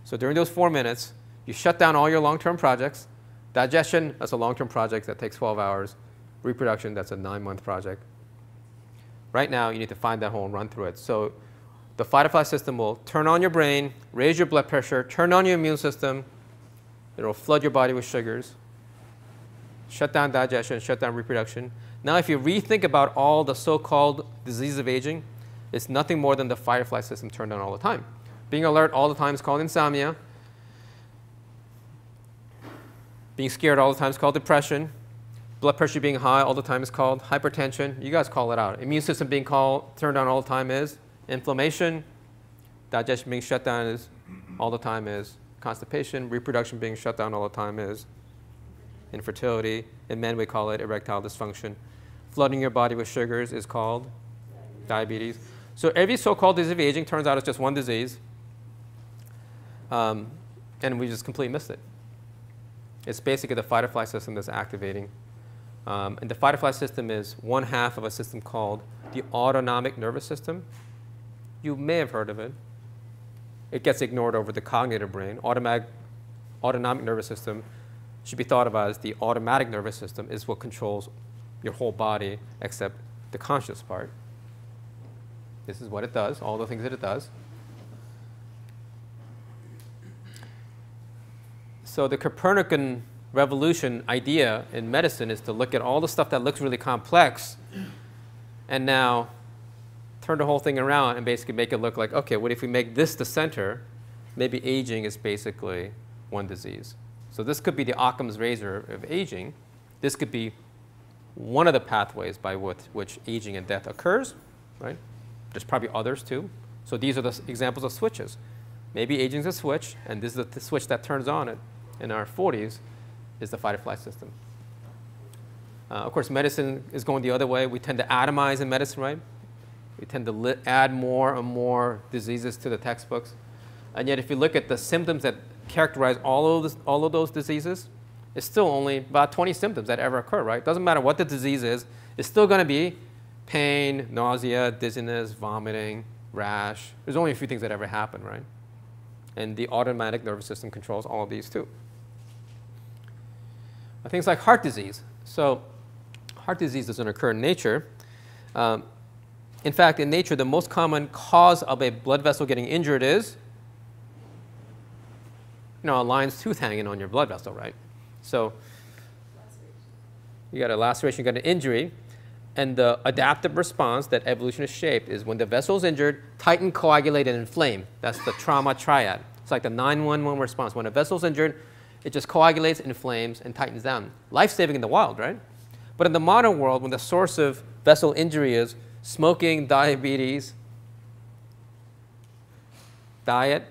So during those 4 minutes, you shut down all your long-term projects. Digestion, that's a long-term project that takes 12 hours. Reproduction, that's a 9-month project. Right now, you need to find that hole and run through it. So the fight or flight system will turn on your brain, raise your blood pressure, turn on your immune system. It'll flood your body with sugars, shut down digestion, shut down reproduction. Now, if you rethink about all the so-called diseases of aging, it's nothing more than the fight or flight system turned on all the time. Being alert all the time is called insomnia. Being scared all the time is called depression. Blood pressure being high all the time is called hypertension. You guys call it out. Immune system being turned on all the time is inflammation. Digestion being shut down is all the time is constipation. Reproduction being shut down all the time is infertility. In men, we call it erectile dysfunction. Flooding your body with sugars is called diabetes. So every so-called disease of aging turns out it's just one disease. And we just completely missed it. It's basically the fight or flight system that's activating. And the fight or flight system is one half of a system called the autonomic nervous system. You may have heard of it. It gets ignored over the cognitive brain. Autonomic nervous system should be thought of as the automatic nervous system is what controls your whole body except the conscious part. This is what it does, all the things that it does. So the Copernican revolution idea in medicine is to look at all the stuff that looks really complex and now turn the whole thing around and basically make it look like, okay, what if we make this the center? Maybe aging is basically one disease. So this could be the Occam's razor of aging. This could be one of the pathways by which aging and death occurs, right? There's probably others too. So these are the examples of switches. Maybe aging is a switch, and this is the switch that turns on it in our 40s is the fight or flight system. Of course, medicine is going the other way. We tend to atomize in medicine, right? We tend to add more and more diseases to the textbooks. And yet, if you look at the symptoms that characterize all of those diseases, it's still only about 20 symptoms that ever occur, right? Doesn't matter what the disease is, it's still going to be pain, nausea, dizziness, vomiting, rash. There's only a few things that ever happen, right? And the automatic nervous system controls all of these too. Things like heart disease. So heart disease doesn't occur in nature. In fact, in nature, the most common cause of a blood vessel getting injured is, a lion's tooth hanging on your blood vessel, right? So you got a laceration, you got an injury, and the adaptive response that evolution has shaped is when the vessel is injured, tighten, coagulate, and inflame. That's the trauma triad. It's like the 911 response. When a vessel is injured, it just coagulates, inflames, and tightens down. Life-saving in the wild, right? But in the modern world, when the source of vessel injury is smoking, diabetes, diet,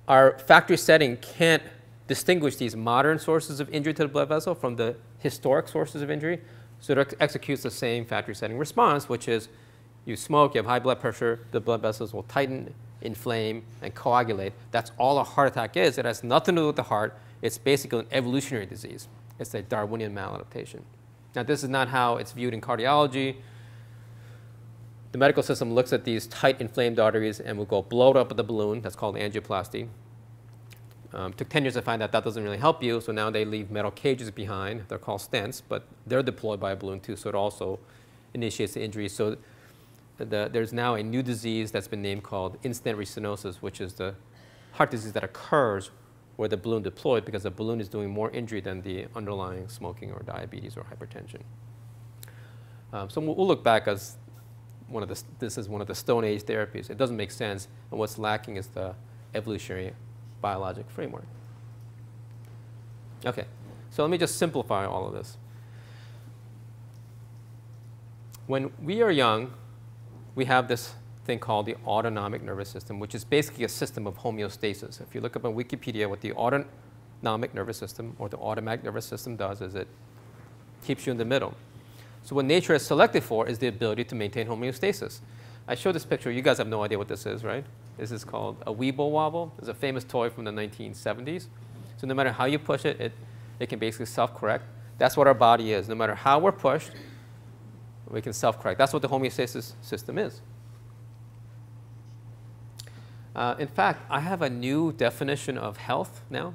our factory setting can't distinguish these modern sources of injury to the blood vessel from the historic sources of injury. So it executes the same factory setting response, which is you smoke, you have high blood pressure, the blood vessels will tighten, inflame, and coagulate. That's all a heart attack is. It has nothing to do with the heart. It's basically an evolutionary disease. It's a Darwinian maladaptation. Now, this is not how it's viewed in cardiology. The medical system looks at these tight, inflamed arteries and will go blow it up with a balloon. That's called angioplasty. Took 10 years to find out that doesn't really help you, so now they leave metal cages behind. They're called stents, but they're deployed by a balloon too, so it also initiates the injury. So there's now a new disease that's been named called in-stent restenosis, which is the heart disease that occurs where the balloon deployed because the balloon is doing more injury than the underlying smoking or diabetes or hypertension. So we'll look back as this is one of the Stone Age therapies. It doesn't make sense, and what's lacking is the evolutionary biologic framework. Okay, so let me just simplify all of this. When we are young, we have this thing called the autonomic nervous system, which is basically a system of homeostasis. If you look up on Wikipedia, what the autonomic nervous system or the automatic nervous system does is it keeps you in the middle. So what nature has selected for is the ability to maintain homeostasis. I showed this picture. You guys have no idea what this is, right? This is called a Weeble Wobble. It's a famous toy from the 1970s. So no matter how you push it, it can basically self-correct. That's what our body is. No matter how we're pushed, we can self-correct. That's what the homeostasis system is. In fact, I have a new definition of health now.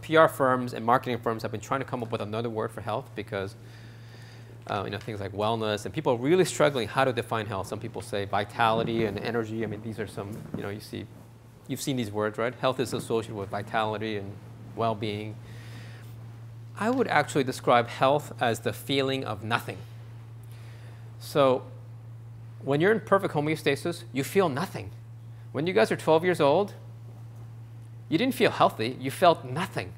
PR firms and marketing firms have been trying to come up with another word for health because things like wellness, and people are really struggling how to define health. Some people say vitality and energy. I mean, these are some, you've seen these words, right? Health is associated with vitality and well-being. I would actually describe health as the feeling of nothing. So when you're in perfect homeostasis, you feel nothing. When you guys are 12 years old, you didn't feel healthy. You felt nothing.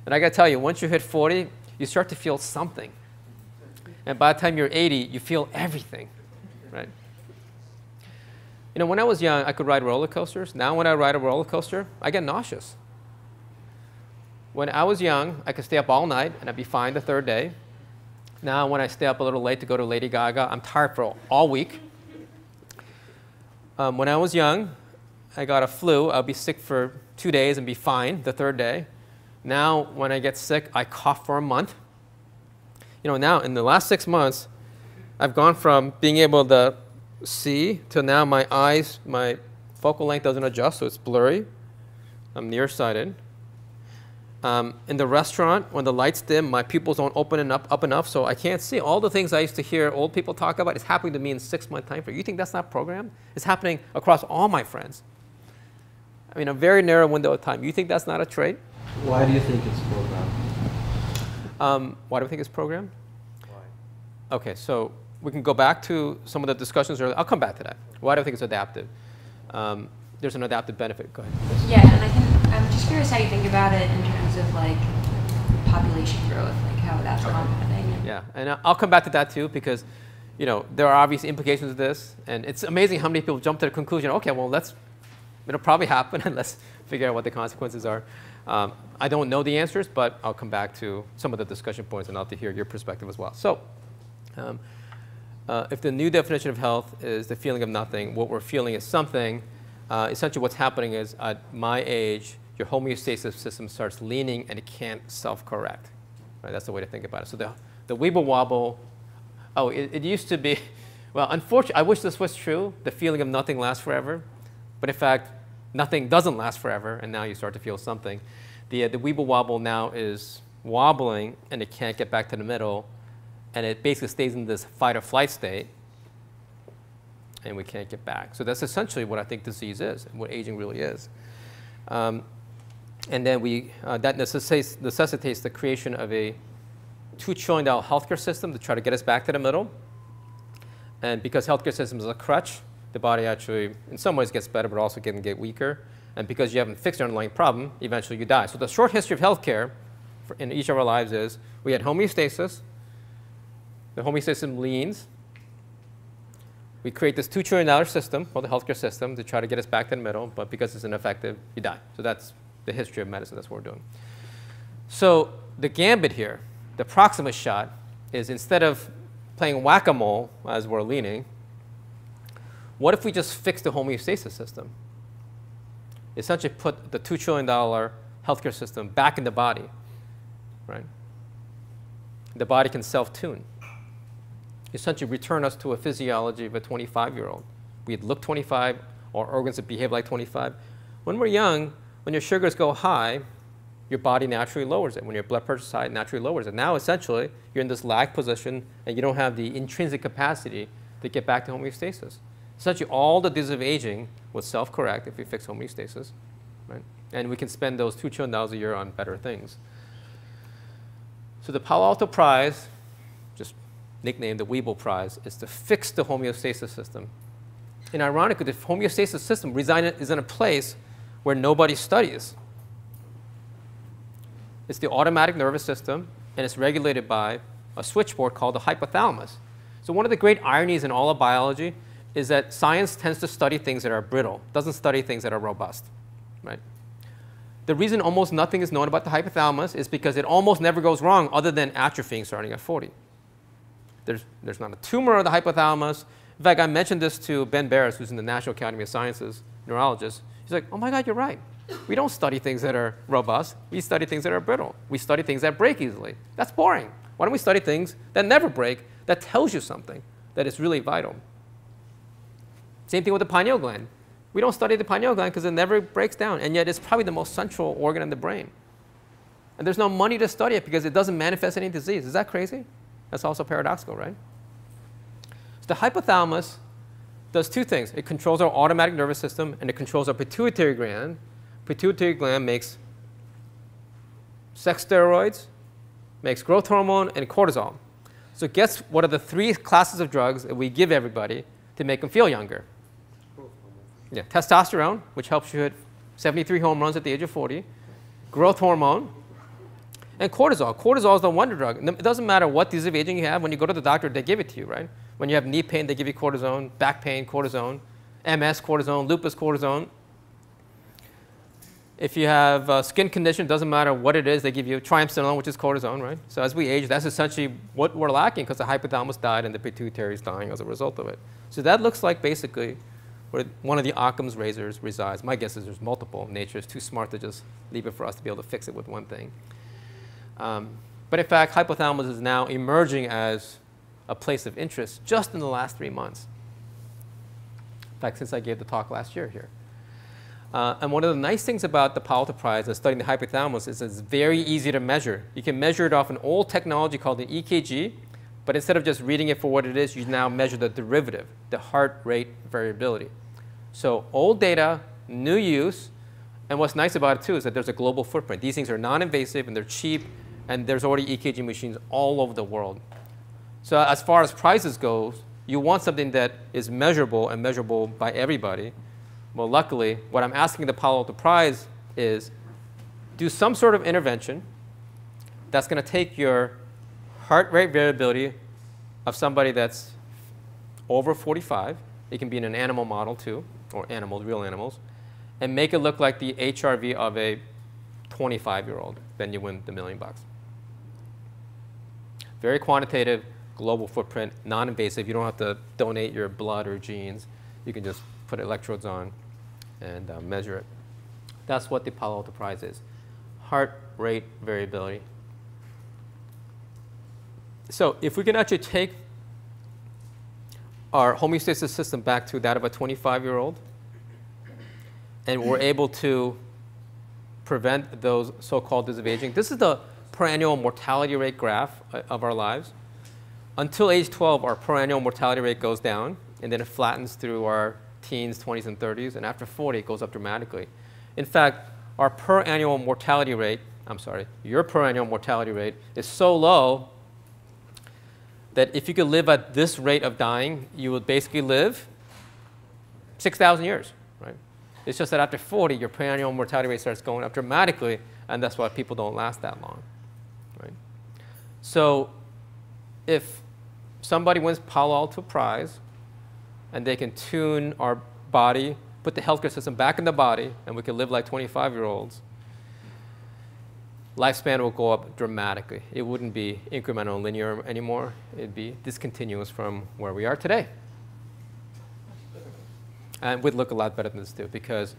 And I got to tell you, once you hit 40, you start to feel something. And by the time you're 80, you feel everything, right? When I was young, I could ride roller coasters. Now when I ride a roller coaster, I get nauseous. When I was young, I could stay up all night, and I'd be fine the third day. Now when I stay up a little late to go to Lady Gaga, I'm tired for all week. When I was young, I got a flu. I'll be sick for 2 days and be fine the third day. Now when I get sick, I cough for a month. Now in the last 6 months, I've gone from being able to see to now my eyes, my focal length doesn't adjust, so it's blurry. I'm nearsighted. In the restaurant, when the lights dim, my pupils don't open up enough, so I can't see. All the things I used to hear old people talk about is happening to me in 6-month time frame. You think that's not programmed? It's happening across all my friends. I mean, a very narrow window of time. You think that's not a trait? Why do you think it's programmed? Why do I think it's programmed? Why? Okay, so we can go back to some of the discussions earlier. I'll come back to that. Why do I think it's adaptive? There's an adaptive benefit. Go ahead. Yeah, and I'm just curious how you think about it in terms of like population growth, like how that's compounding. Yeah, and I'll come back to that too because, there are obvious implications of this, and it's amazing how many people jump to the conclusion. Okay, well, it'll probably happen, and let's figure out what the consequences are. I don't know the answers, but I'll come back to some of the discussion points, and I'll have to hear your perspective as well. So, if the new definition of health is the feeling of nothing, what we're feeling is something. Essentially what's happening is at my age, your homeostasis system starts leaning and it can't self-correct. Right? That's the way to think about it. So the weeble wobble, it used to be, well, unfortunately, I wish this was true. The feeling of nothing lasts forever. But in fact, nothing doesn't last forever, and now you start to feel something. The weeble wobble now is wobbling, and it can't get back to the middle, and it basically stays in this fight or flight state, and we can't get back. So that's essentially what I think disease is, and what aging really is. And then that necessitates the creation of a $2 trillion healthcare system to try to get us back to the middle. And because healthcare system is a crutch, the body actually, in some ways, gets better, but also can get weaker. And because you haven't fixed the underlying problem, eventually you die. So the short history of healthcare in each of our lives is we had homeostasis. The homeostasis leans. We create this $2 trillion system called the healthcare system to try to get us back to the middle, but because it's ineffective, you die. So that's the history of medicine. That's what we're doing. So the gambit here, the proximate shot, is instead of playing whack-a-mole as we're leaning, what if we just fix the homeostasis system? Essentially put the $2 trillion healthcare system back in the body, right? The body can self-tune. Essentially return us to a physiology of a 25-year-old. We'd look 25, our organs would behave like 25. When we're young, when your sugars go high, your body naturally lowers it. When your blood pressure's high, it naturally lowers it. Now, essentially, you're in this lag position, and you don't have the intrinsic capacity to get back to homeostasis. Essentially, all the diseases of aging would self-correct if we fix homeostasis, right? And we can spend those $2 trillion a year on better things. So the Palo Alto Prize, just nicknamed the Weeble Prize, is to fix the homeostasis system. And ironically, the homeostasis system is in a place where nobody studies. It's the automatic nervous system, and it's regulated by a switchboard called the hypothalamus. So one of the great ironies in all of biology is that science tends to study things that are brittle, doesn't study things that are robust, right? The reason almost nothing is known about the hypothalamus is because it almost never goes wrong other than atrophying starting at 40. There's not a tumor of the hypothalamus. In fact, I mentioned this to Ben Barris, who's in the National Academy of Sciences, neurologist. He's like, oh my God, you're right. We don't study things that are robust. We study things that are brittle. We study things that break easily. That's boring. Why don't we study things that never break, that tells you something that is really vital? Same thing with the pineal gland. We don't study the pineal gland because it never breaks down, and yet it's probably the most central organ in the brain. And there's no money to study it because it doesn't manifest any disease. Is that crazy? That's also paradoxical, right? So the hypothalamus does two things. It controls our automatic nervous system, and it controls our pituitary gland. Pituitary gland makes sex steroids, makes growth hormone, and cortisol. So guess what are the three classes of drugs that we give everybody to make them feel younger? Yeah, testosterone, which helps you hit 73 home runs at the age of 40, growth hormone, and cortisol. Cortisol is the wonder drug. It doesn't matter what disease of aging you have. When you go to the doctor, they give it to you, right? When you have knee pain, they give you cortisone, back pain, cortisone, MS, cortisone, lupus, cortisone. If you have a skin condition, doesn't matter what it is, they give you triamcinolone, which is cortisone, right? So as we age, that's essentially what we're lacking because the hypothalamus died and the pituitary is dying as a result of it. So that looks like basically where one of the Occam's razors resides. My guess is there's multiple. Nature is too smart to just leave it for us to be able to fix it with one thing. But in fact, hypothalamus is now emerging as a place of interest just in the last 3 months. In fact, since I gave the talk last year here. And one of the nice things about the Palo Alto Prize and studying the hypothalamus is it's very easy to measure. You can measure it off an old technology called the EKG, but instead of just reading it for what it is, you now measure the derivative, the heart rate variability. So old data, new use, and what's nice about it too is that there's a global footprint. These things are non-invasive and they're cheap, and there's already EKG machines all over the world. So as far as prices goes, you want something that is measurable and measurable by everybody. Well, luckily, what I'm asking the Palo Alto Prize is do some sort of intervention that's going to take your heart rate variability of somebody that's over 45. It can be in an animal model too, or animals, real animals, and make it look like the HRV of a 25-year-old. Then you win the $1 million. Very quantitative, global footprint, non-invasive. You don't have to donate your blood or genes. You can just put electrodes on and measure it. That's what the Palo Alto Prize is. Heart rate variability. So if we can actually take our homeostasis system back to that of a 25-year-old, and we're able to prevent those so-called disease of aging. This is the perennial mortality rate graph of our lives. Until age 12, our perennial mortality rate goes down, and then it flattens through our teens, 20s, and 30s, and after 40, it goes up dramatically. In fact, our perennial mortality rate, your perennial mortality rate is so low that if you could live at this rate of dying, you would basically live 6,000 years, right? It's just that after 40, your perennial mortality rate starts going up dramatically, and that's why people don't last that long, right? So if somebody wins Palo Alto Prize, and they can tune our body, put the healthcare system back in the body, and we can live like 25-year-olds, lifespan will go up dramatically. It wouldn't be incremental and linear anymore. It'd be discontinuous from where we are today. And we'd look a lot better than this too, because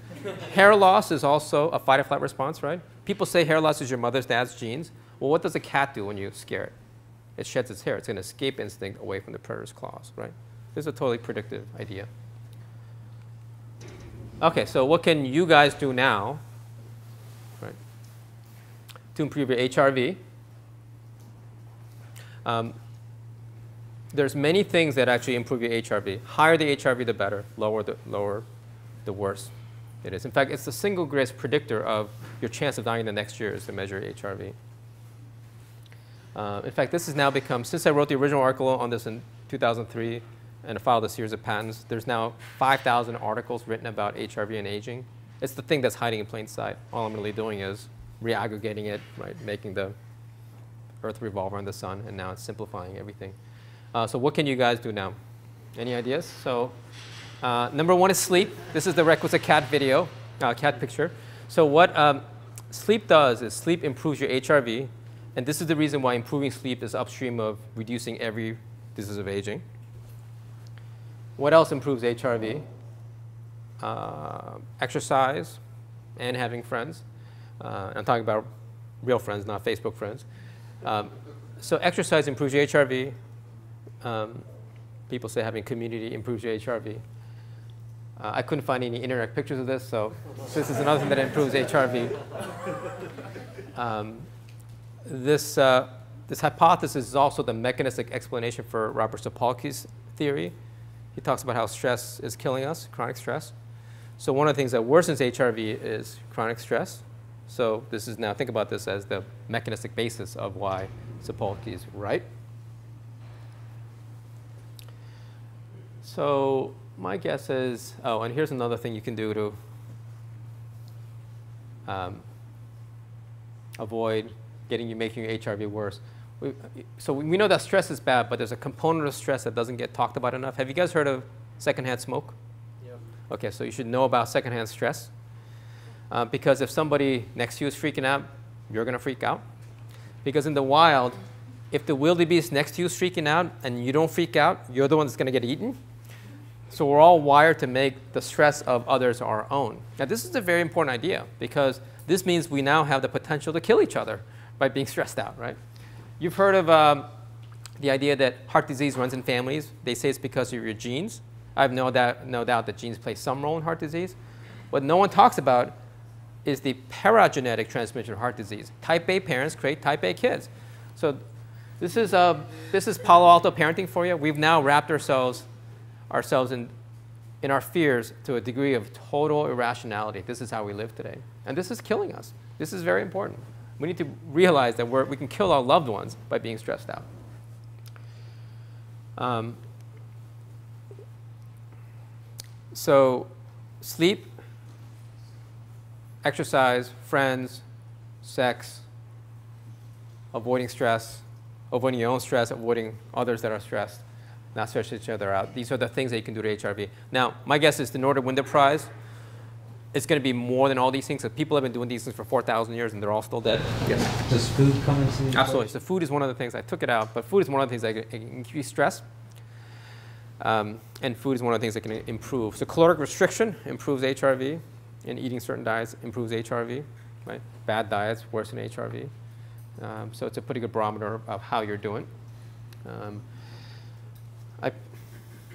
hair loss is also a fight or flight response, right? People say hair loss is your mother's, dad's genes. Well, what does a cat do when you scare it? It sheds its hair. It's an escape instinct away from the predator's claws, right? This is a totally predictive idea. OK, so what can you guys do now, right, to improve your HRV? There's many things that actually improve your HRV. Higher the HRV, the better. Lower, the worse it is. In fact, it's the single greatest predictor of your chance of dying the next year is to measure HRV. In fact, this has now become, since I wrote the original article on this in 2003 and filed a series of patents, there's now 5,000 articles written about HRV and aging. It's the thing that's hiding in plain sight. All I'm really doing is reaggregating it, right, making the Earth revolve around the sun, and now it's simplifying everything. So what can you guys do now? Any ideas? So number one is sleep. This is the requisite cat video, cat picture. So what sleep does is sleep improves your HRV. And this is the reason why improving sleep is upstream of reducing every disease of aging. What else improves HRV? Exercise, and having friends. I'm talking about real friends, not Facebook friends. So exercise improves your HRV. People say having community improves your HRV. I couldn't find any internet pictures of this, so this is another thing that improves HRV. This hypothesis is also the mechanistic explanation for Robert Sapolsky's theory. He talks about how stress is killing us, chronic stress. So one of the things that worsens HRV is chronic stress. So this is now, think about this as the mechanistic basis of why Sapolsky is right. So my guess is, oh, and here's another thing you can do to avoid making your HRV worse. So we know that stress is bad, but there's a component of stress that doesn't get talked about enough. Have you guys heard of secondhand smoke? Yeah. OK, so you should know about secondhand stress. Because if somebody next to you is freaking out, you're going to freak out. Because in the wild, if the wildebeest next to you is freaking out and you don't freak out, you're the one that's going to get eaten. So we're all wired to make the stress of others our own. Now, this is a very important idea, because this means we now have the potential to kill each other by being stressed out, right? You've heard of the idea that heart disease runs in families. They say it's because of your genes. I have no doubt that genes play some role in heart disease. What no one talks about is the paragenetic transmission of heart disease. Type A parents create type A kids. So this is Palo Alto parenting for you. We've now wrapped ourselves in our fears to a degree of total irrationality. This is how we live today. And this is killing us. This is very important. We need to realize that we can kill our loved ones by being stressed out. So sleep, exercise, friends, sex, avoiding stress, avoiding your own stress, avoiding others that are stressed, not stress each other out. These are the things that you can do to HRV. Now, my guess is to in order to win the prize, it's going to be more than all these things. Because people have been doing these things for 4,000 years, and they're all still dead. Yes. Does food come into the Absolutely. So food is one of the things. I took it out, but food is one of the things that can increase stress. And food is one of the things that can improve. So caloric restriction improves HRV, and eating certain diets improves HRV. Right? Bad diets worsen HRV. So it's a pretty good barometer of how you're doing.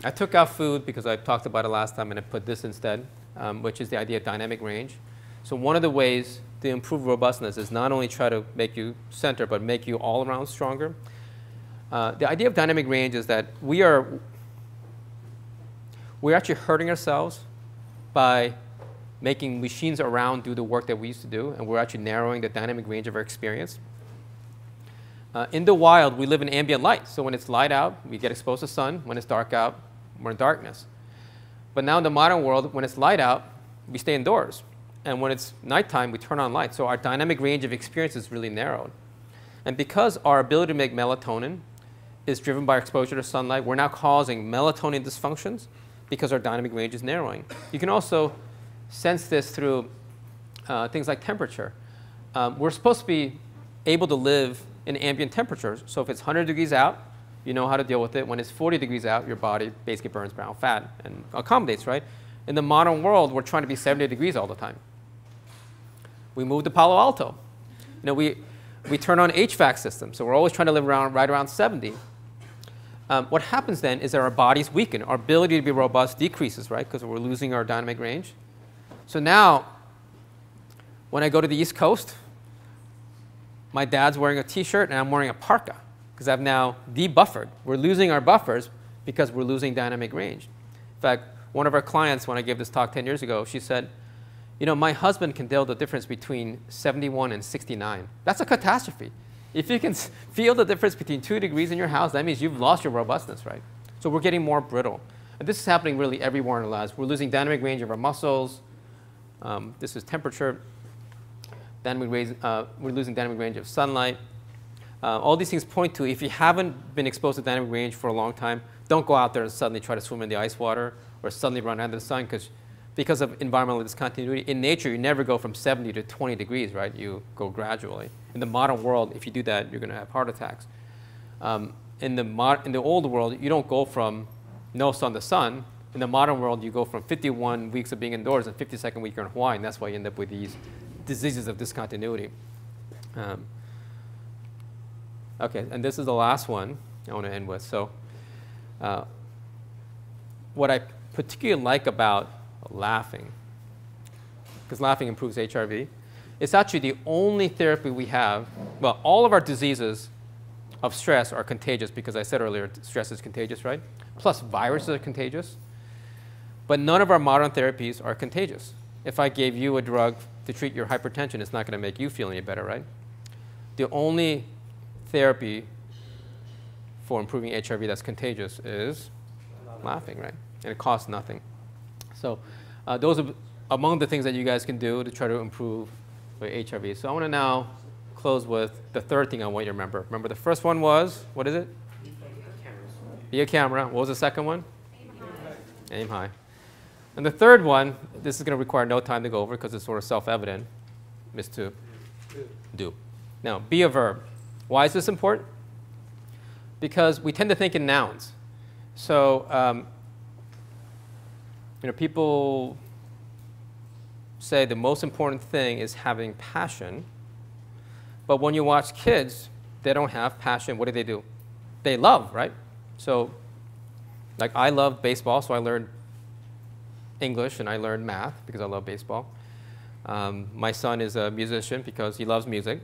I took out food because I talked about it last time, and I put this instead, which is the idea of dynamic range. So one of the ways to improve robustness is not only try to make you center, but make you all around stronger. The idea of dynamic range is that we're actually hurting ourselves by making machines around do the work that we used to do, and we're actually narrowing the dynamic range of our experience. In the wild, we live in ambient light. So when it's light out, we get exposed to sun. When it's dark out, we're in darkness. But now in the modern world, when it's light out, we stay indoors. And when it's nighttime, we turn on light. So our dynamic range of experience is really narrowed. And because our ability to make melatonin is driven by exposure to sunlight, we're now causing melatonin dysfunctions because our dynamic range is narrowing. You can also sense this through things like temperature. We're supposed to be able to live in ambient temperatures. So if it's 100 degrees out, you know how to deal with it. When it's 40 degrees out, your body basically burns brown fat and accommodates, right? In the modern world, we're trying to be 70 degrees all the time. We moved to Palo Alto. You know, we turn on HVAC systems, so we're always trying to live right around 70. What happens then is that our bodies weaken. Our ability to be robust decreases, right? Because we're losing our dynamic range. So now, when I go to the East Coast, my dad's wearing a T-shirt and I'm wearing a parka because I've now debuffered. We're losing our buffers because we're losing dynamic range. In fact, one of our clients, when I gave this talk 10 years ago, she said, you know, my husband can tell the difference between 71 and 69. That's a catastrophe. If you can feel the difference between 2 degrees in your house, that means you've lost your robustness, right? So we're getting more brittle. And this is happening really everywhere in our lives. We're losing dynamic range of our muscles. This is temperature. We're losing dynamic range of sunlight. All these things point to, if you haven't been exposed to dynamic range for a long time, don't go out there and suddenly try to swim in the ice water or suddenly run out of the sun, because of environmental discontinuity. In nature, you never go from 70 to 20 degrees, right? You go gradually. In the modern world, if you do that, you're going to have heart attacks. In the old world, you don't go from no sun to sun, in the modern world, you go from 51 weeks of being indoors and 52nd week you're in Hawaii, and that's why you end up with these diseases of discontinuity. Okay, and this is the last one I want to end with. So what I particularly like about laughing, because laughing improves HRV, it's actually the only therapy we have. Well, all of our diseases of stress are contagious, because I said earlier stress is contagious, right? Plus viruses are contagious. But none of our modern therapies are contagious. If I gave you a drug to treat your hypertension, it's not going to make you feel any better, right? The only therapy for improving HRV that's contagious is laughing, right? And it costs nothing. So those are among the things that you guys can do to try to improve with HRV. So I want to now close with the third thing I want you to remember. Remember, the first one was, what is it? Be a camera. What was the second one? Aim high. Aim high. And the third one, this is going to require no time to go over because it's sort of self-evident, is to do. Now, be a verb. Why is this important? Because we tend to think in nouns. So, people say the most important thing is having passion. But when you watch kids, they don't have passion. What do? They love, right? So, like I loved baseball, so I learned English and I learned math because I love baseball. My son is a musician because he loves music.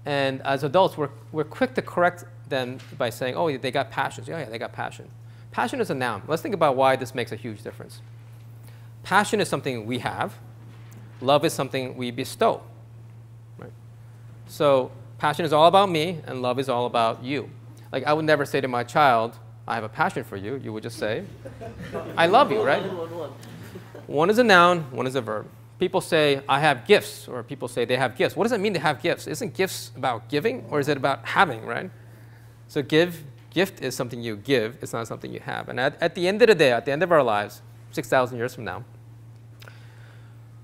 And as adults, we're quick to correct them by saying, oh, they got passion. Yeah, they got passion. Passion is a noun. Let's think about why this makes a huge difference. Passion is something we have. Love is something we bestow. Right? So passion is all about me, and love is all about you. Like I would never say to my child, I have a passion for you. You would just say, I love you, right? One is a noun, one is a verb. People say, I have gifts, or people say they have gifts. What does it mean to have gifts? Isn't gifts about giving, or is it about having, right? So gift is something you give. It's not something you have. And at the end of the day, at the end of our lives, 6,000 years from now,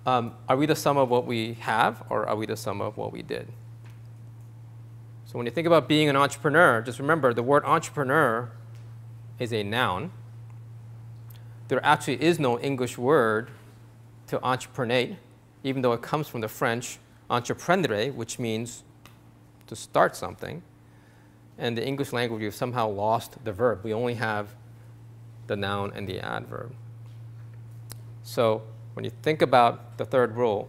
are we the sum of what we have, or are we the sum of what we did? So when you think about being an entrepreneur, just remember the word entrepreneur is a noun. There actually is no English word to entrepreneur, even though it comes from the French entreprendre, which means to start something. And the English language, we've somehow lost the verb. We only have the noun and the adverb. So when you think about the third rule,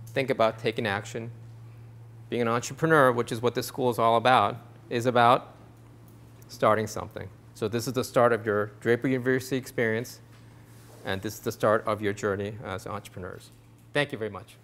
think about taking action. Being an entrepreneur, which is what this school is all about, is about starting something. So this is the start of your Draper University experience, and this is the start of your journey as entrepreneurs. Thank you very much.